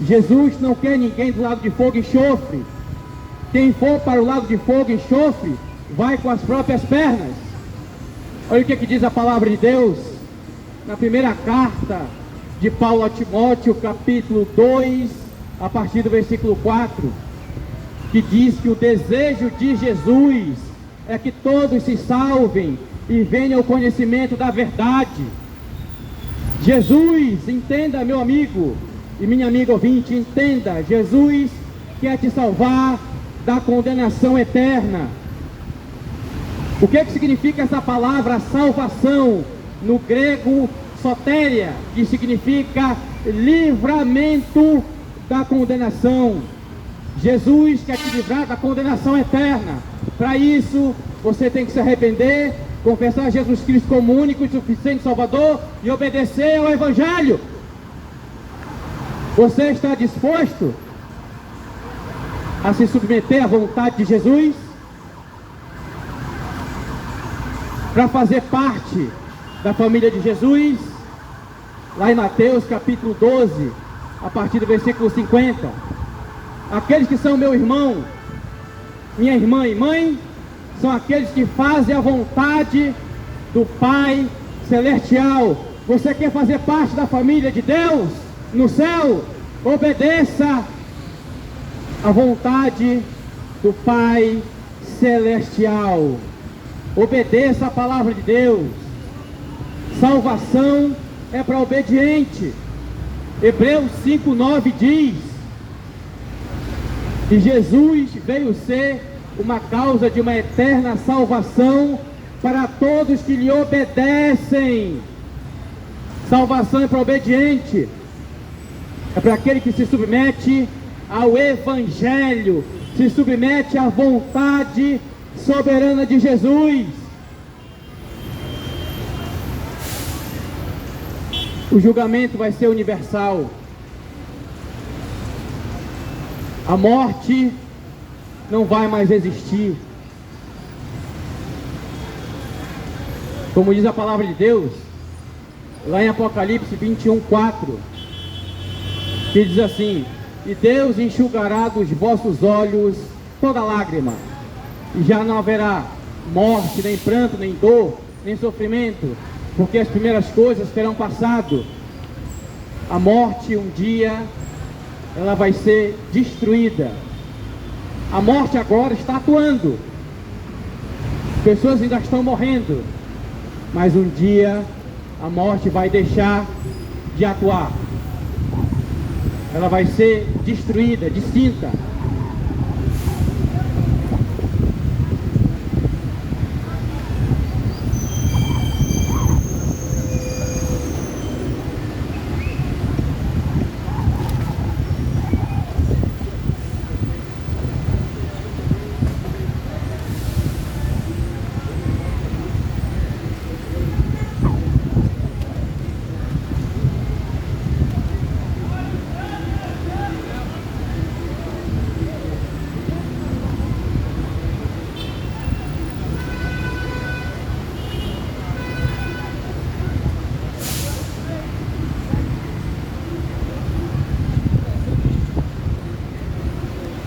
Jesus não quer ninguém do lago de fogo e enxofre. Quem for para o lago de fogo e enxofre, vai com as próprias pernas. Olha o que diz a palavra de Deus, na primeira carta de Paulo a Timóteo, capítulo 2, a partir do versículo 4, que diz que o desejo de Jesus é que todos se salvem e venham ao conhecimento da verdade. Jesus, entenda, meu amigo e minha amiga ouvinte, entenda, Jesus quer te salvar da condenação eterna. O que significa essa palavra salvação? No grego, sotéria, que significa livramento da condenação. Jesus quer te livrar da condenação eterna. Para isso, você tem que se arrepender, confessar Jesus Cristo como único e suficiente Salvador e obedecer ao Evangelho. Você está disposto a se submeter à vontade de Jesus? Para fazer parte da família de Jesus? Lá em Mateus capítulo 12, a partir do versículo 50. Aqueles que são meu irmão, minha irmã e mãe, são aqueles que fazem a vontade do Pai Celestial. Você quer fazer parte da família de Deus no céu? Obedeça a vontade do Pai Celestial. Obedeça a palavra de Deus. Salvação é para obediente. Hebreus 5:9 diz que Jesus veio ser uma causa de uma eterna salvação para todos que lhe obedecem. Salvação é para obediente, é para aquele que se submete ao Evangelho, se submete à vontade soberana de Jesus. O julgamento vai ser universal. A morte não vai mais existir. Como diz a palavra de Deus, lá em Apocalipse 21:4, que diz assim: e Deus enxugará dos vossos olhos toda lágrima, e já não haverá morte, nem pranto, nem dor, nem sofrimento, porque as primeiras coisas terão passado. A morte um dia ela vai ser destruída. A morte agora está atuando. Pessoas ainda estão morrendo, mas um dia a morte vai deixar de atuar. Ela vai ser destruída, distinta.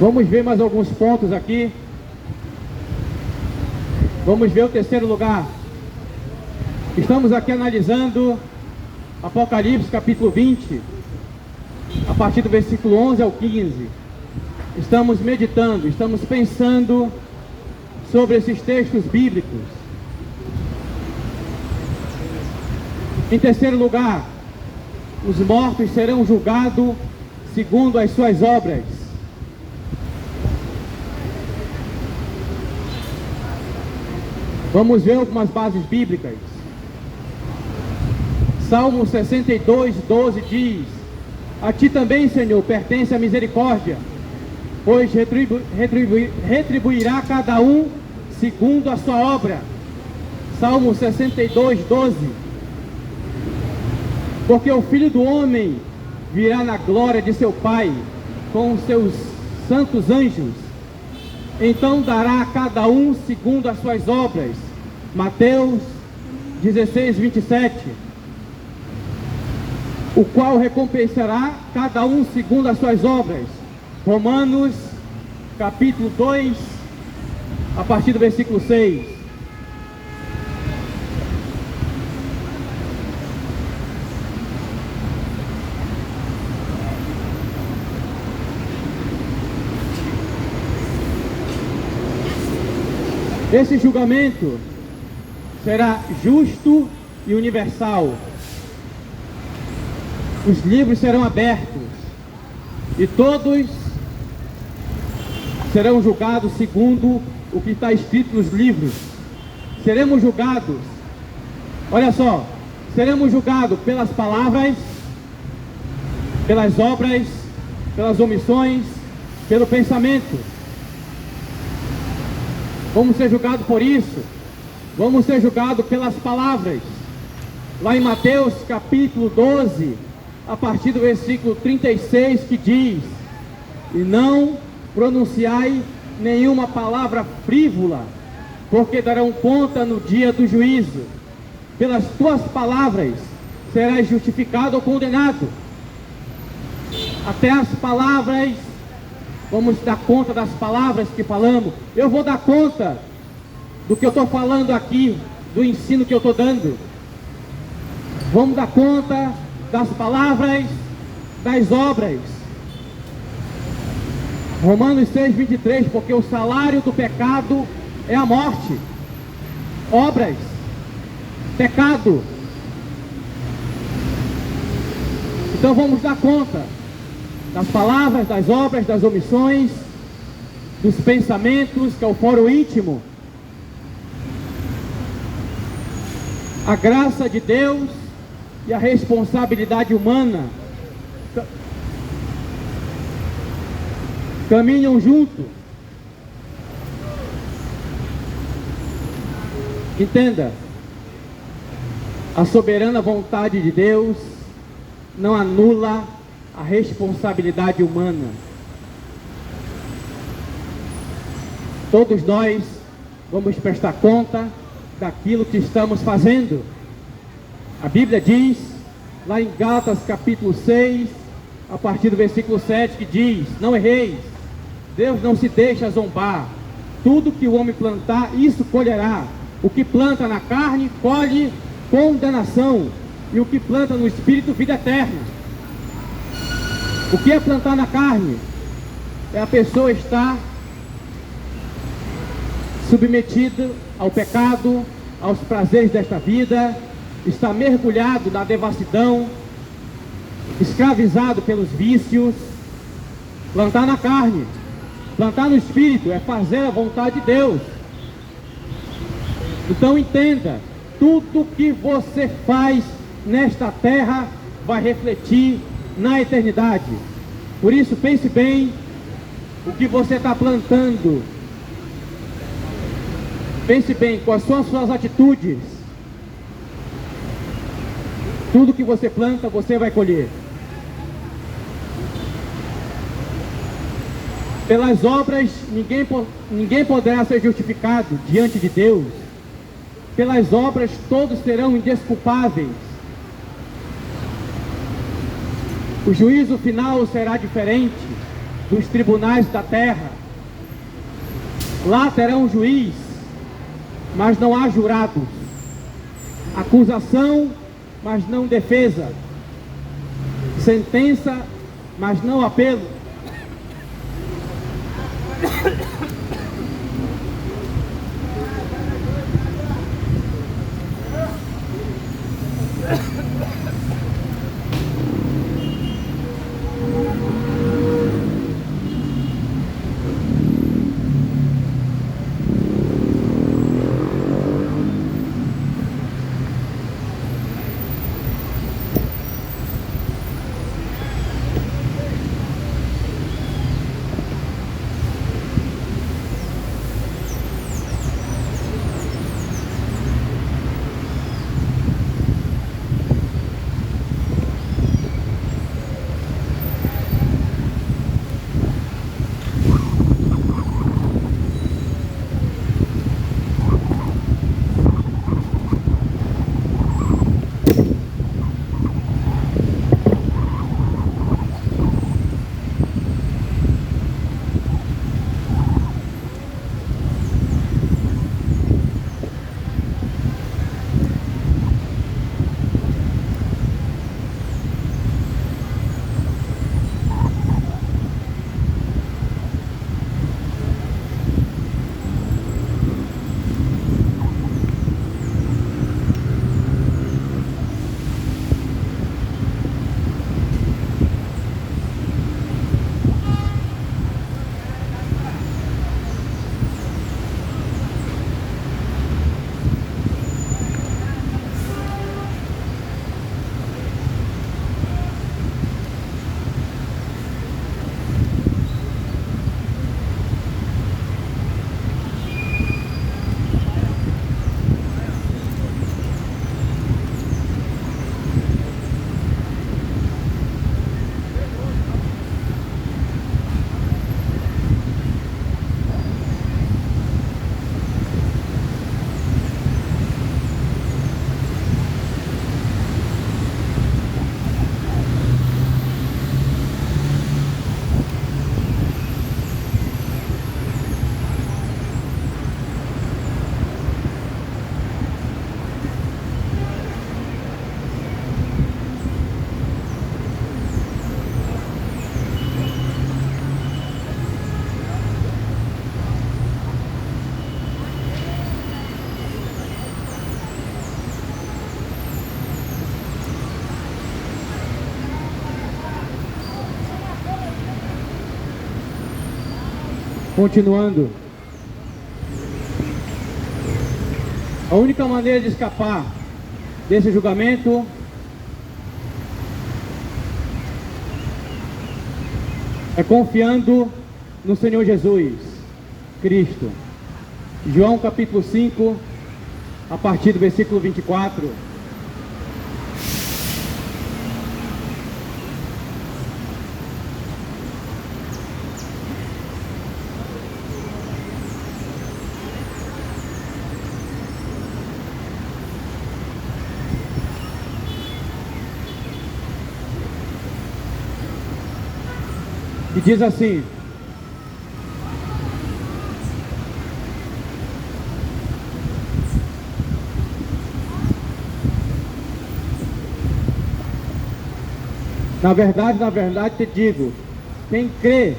Vamos ver mais alguns pontos aqui. Vamos ver o terceiro lugar. Estamos aqui analisando Apocalipse capítulo 20, a partir do versículo 11 ao 15. Estamos meditando, estamos pensando sobre esses textos bíblicos. Em terceiro lugar, os mortos serão julgados segundo as suas obras. Vamos ver algumas bases bíblicas. Salmo 62:12 diz: a ti também, Senhor, pertence a misericórdia, pois retribuirá cada um segundo a sua obra. Salmo 62:12. Porque o Filho do Homem virá na glória de seu Pai com os seus santos anjos, então dará a cada um segundo as suas obras. Mateus 16:27. O qual recompensará cada um segundo as suas obras. Romanos capítulo 2, a partir do versículo 6. Esse julgamento será justo e universal. Os livros serão abertos e todos serão julgados segundo o que está escrito nos livros. Seremos julgados, olha só, seremos julgados pelas palavras, pelas obras, pelas omissões, pelo pensamento. Vamos ser julgados por isso. Vamos ser julgados pelas palavras. Lá em Mateus capítulo 12, a partir do versículo 36, que diz: e não pronunciai nenhuma palavra frívola, porque darão conta no dia do juízo. Pelas tuas palavras serás justificado ou condenado. Até as palavras, vamos dar conta das palavras que falamos. Eu vou dar conta do que eu estou falando aqui, do ensino que eu estou dando. Vamos dar conta das palavras, das obras. Romanos 6:23, porque o salário do pecado é a morte. Obras, pecado. Então vamos dar conta das palavras, das obras, das omissões, dos pensamentos, que é o fórum íntimo. A graça de Deus e a responsabilidade humana caminham junto. Entenda, a soberana vontade de Deus não anula a responsabilidade humana. Todos nós vamos prestar conta daquilo que estamos fazendo. A Bíblia diz, lá em Gálatas capítulo 6, a partir do versículo 7, que diz: não erreis, Deus não se deixa zombar, tudo que o homem plantar, isso colherá. O que planta na carne, colhe condenação, e o que planta no Espírito, vida eterna. O que é plantar na carne? É a pessoa estar submetida ao pecado, aos prazeres desta vida, está mergulhado na devassidão, escravizado pelos vícios. Plantar na carne, plantar no Espírito é fazer a vontade de Deus. Então entenda, tudo que você faz nesta terra vai refletir na eternidade. Por isso pense bem o que você está plantando. Pense bem quais são as suas atitudes. Tudo que você planta, você vai colher. Pelas obras, ninguém poderá ser justificado diante de Deus. Pelas obras, todos serão indesculpáveis. O juízo final será diferente dos tribunais da terra. Lá terá um juiz, mas não há jurados. Acusação, mas não defesa. Sentença, mas não apelo. Continuando, a única maneira de escapar desse julgamento é confiando no Senhor Jesus Cristo. João capítulo 5, a partir do versículo 24. que diz assim: na verdade te digo, quem crê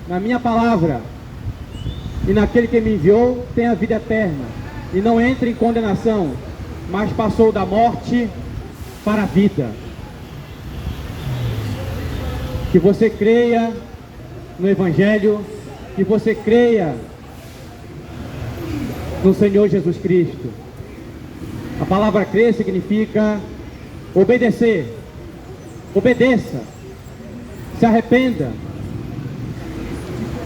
na minha palavra e naquele que me enviou tem a vida eterna, e não entra em condenação, mas passou da morte para a vida. Que você creia no Evangelho, que você creia no Senhor Jesus Cristo. A palavra crer significa obedecer. Obedeça, se arrependa,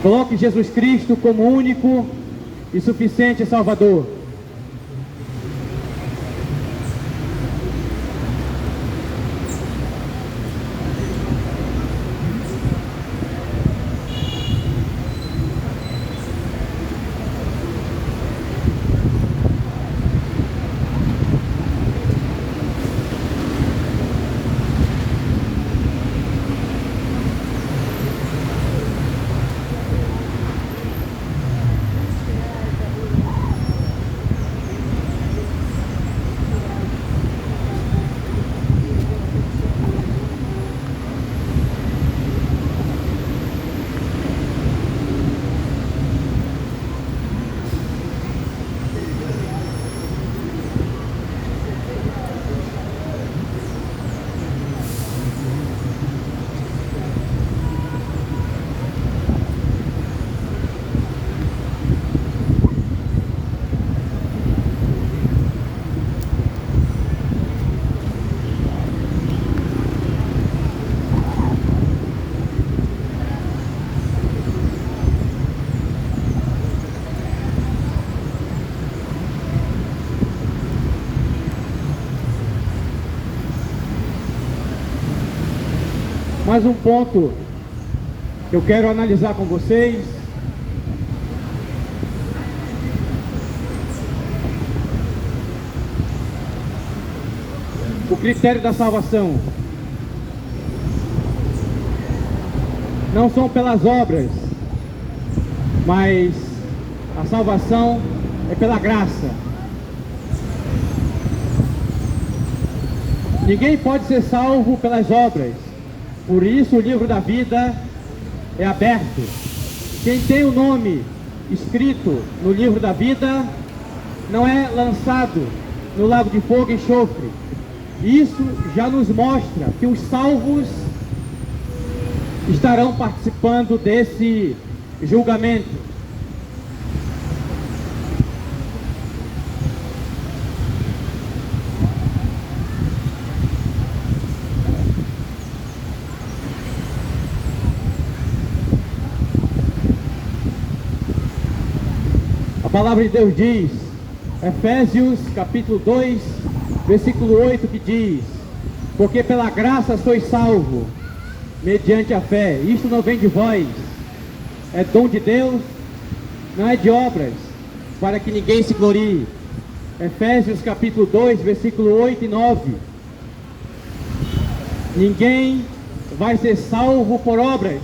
coloque Jesus Cristo como único e suficiente Salvador. Mais um ponto que eu quero analisar com vocês. O critério da salvação. Não são pelas obras, mas a salvação é pela graça. Ninguém pode ser salvo pelas obras. Por isso o livro da vida é aberto. Quem tem o nome escrito no livro da vida não é lançado no lago de fogo e enxofre. Isso já nos mostra que os salvos estarão participando desse julgamento. A palavra de Deus diz, Efésios capítulo 2, versículo 8, que diz: porque pela graça sois salvo, mediante a fé. Isto não vem de vós, é dom de Deus, não é de obras, para que ninguém se glorie. Efésios capítulo 2, versículo 8 e 9. Ninguém vai ser salvo por obras.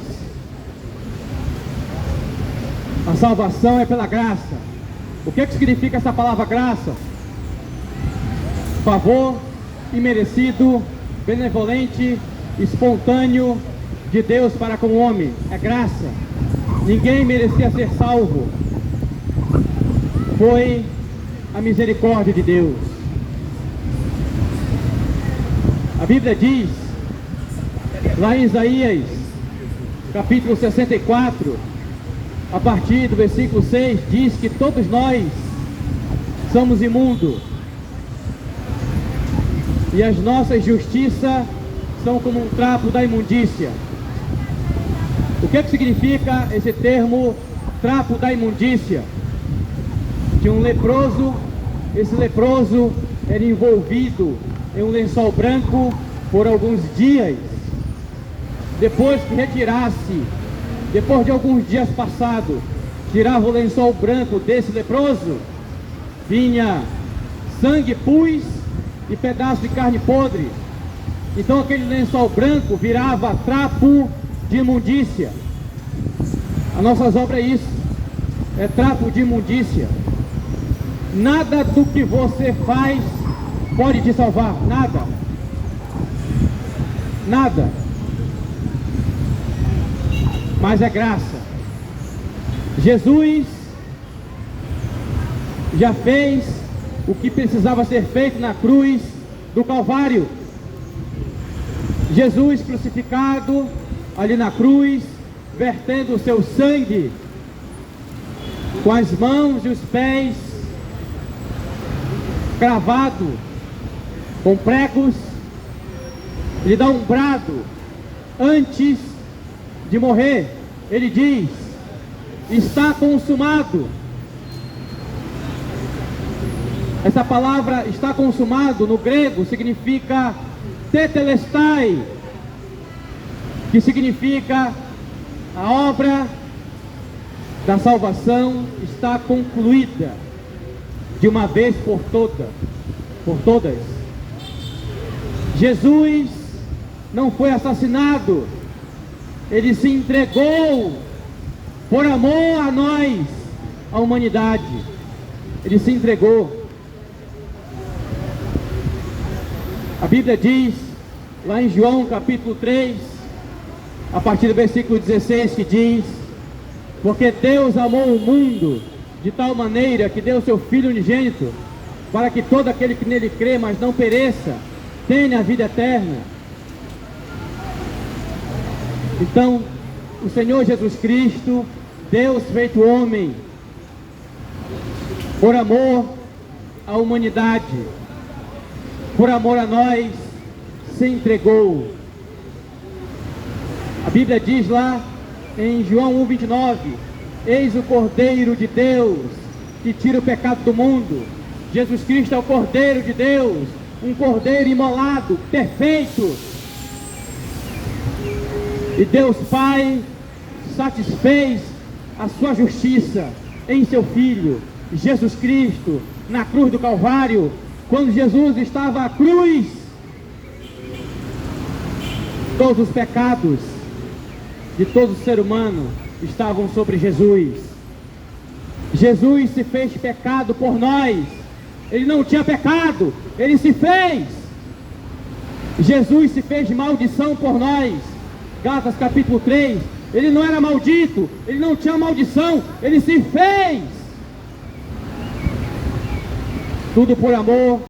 A salvação é pela graça. O que significa essa palavra graça? Favor imerecido, benevolente, espontâneo de Deus para com o homem. É graça. Ninguém merecia ser salvo. Foi a misericórdia de Deus. A Bíblia diz, lá em Isaías, capítulo 64, a partir do versículo 6, diz que todos nós somos imundos, e as nossas justiças são como um trapo da imundícia. O que significa esse termo, trapo da imundícia? Que um leproso, esse leproso era envolvido em um lençol branco por alguns dias. Depois que retirasse, depois de alguns dias passados, tirava o lençol branco desse leproso, vinha sangue, pus e pedaço de carne podre. Então aquele lençol branco virava trapo de imundícia. As nossas obras é isso, é trapo de imundícia. Nada do que você faz pode te salvar, nada. Nada. Mas é graça. Jesus já fez o que precisava ser feito na cruz do Calvário. Jesus crucificado ali na cruz, vertendo o seu sangue, com as mãos e os pés cravado com pregos. Ele dá um brado antes de morrer. Ele diz: está consumado. Essa palavra está consumado no grego significa tetelestai, que significa a obra da salvação está concluída de uma vez por todas. Jesus não foi assassinado, ele se entregou por amor a nós, a humanidade. Ele se entregou. A Bíblia diz, lá em João capítulo 3, a partir do versículo 16, que diz: porque Deus amou o mundo de tal maneira que deu seu Filho unigênito, para que todo aquele que nele crê, mas não pereça, tenha a vida eterna. Então, o Senhor Jesus Cristo, Deus feito homem, por amor à humanidade, por amor a nós, se entregou. A Bíblia diz lá em João 1,29: eis o Cordeiro de Deus, que tira o pecado do mundo. Jesus Cristo é o Cordeiro de Deus, um Cordeiro imolado, perfeito. E Deus Pai satisfez a sua justiça em seu Filho, Jesus Cristo, na cruz do Calvário. Quando Jesus estava à cruz, todos os pecados de todo ser humano estavam sobre Jesus. Jesus se fez pecado por nós. Ele não tinha pecado, ele se fez. Jesus se fez maldição por nós. Gálatas capítulo 3. Ele não era maldito, ele não tinha maldição, ele se fez. Tudo por amor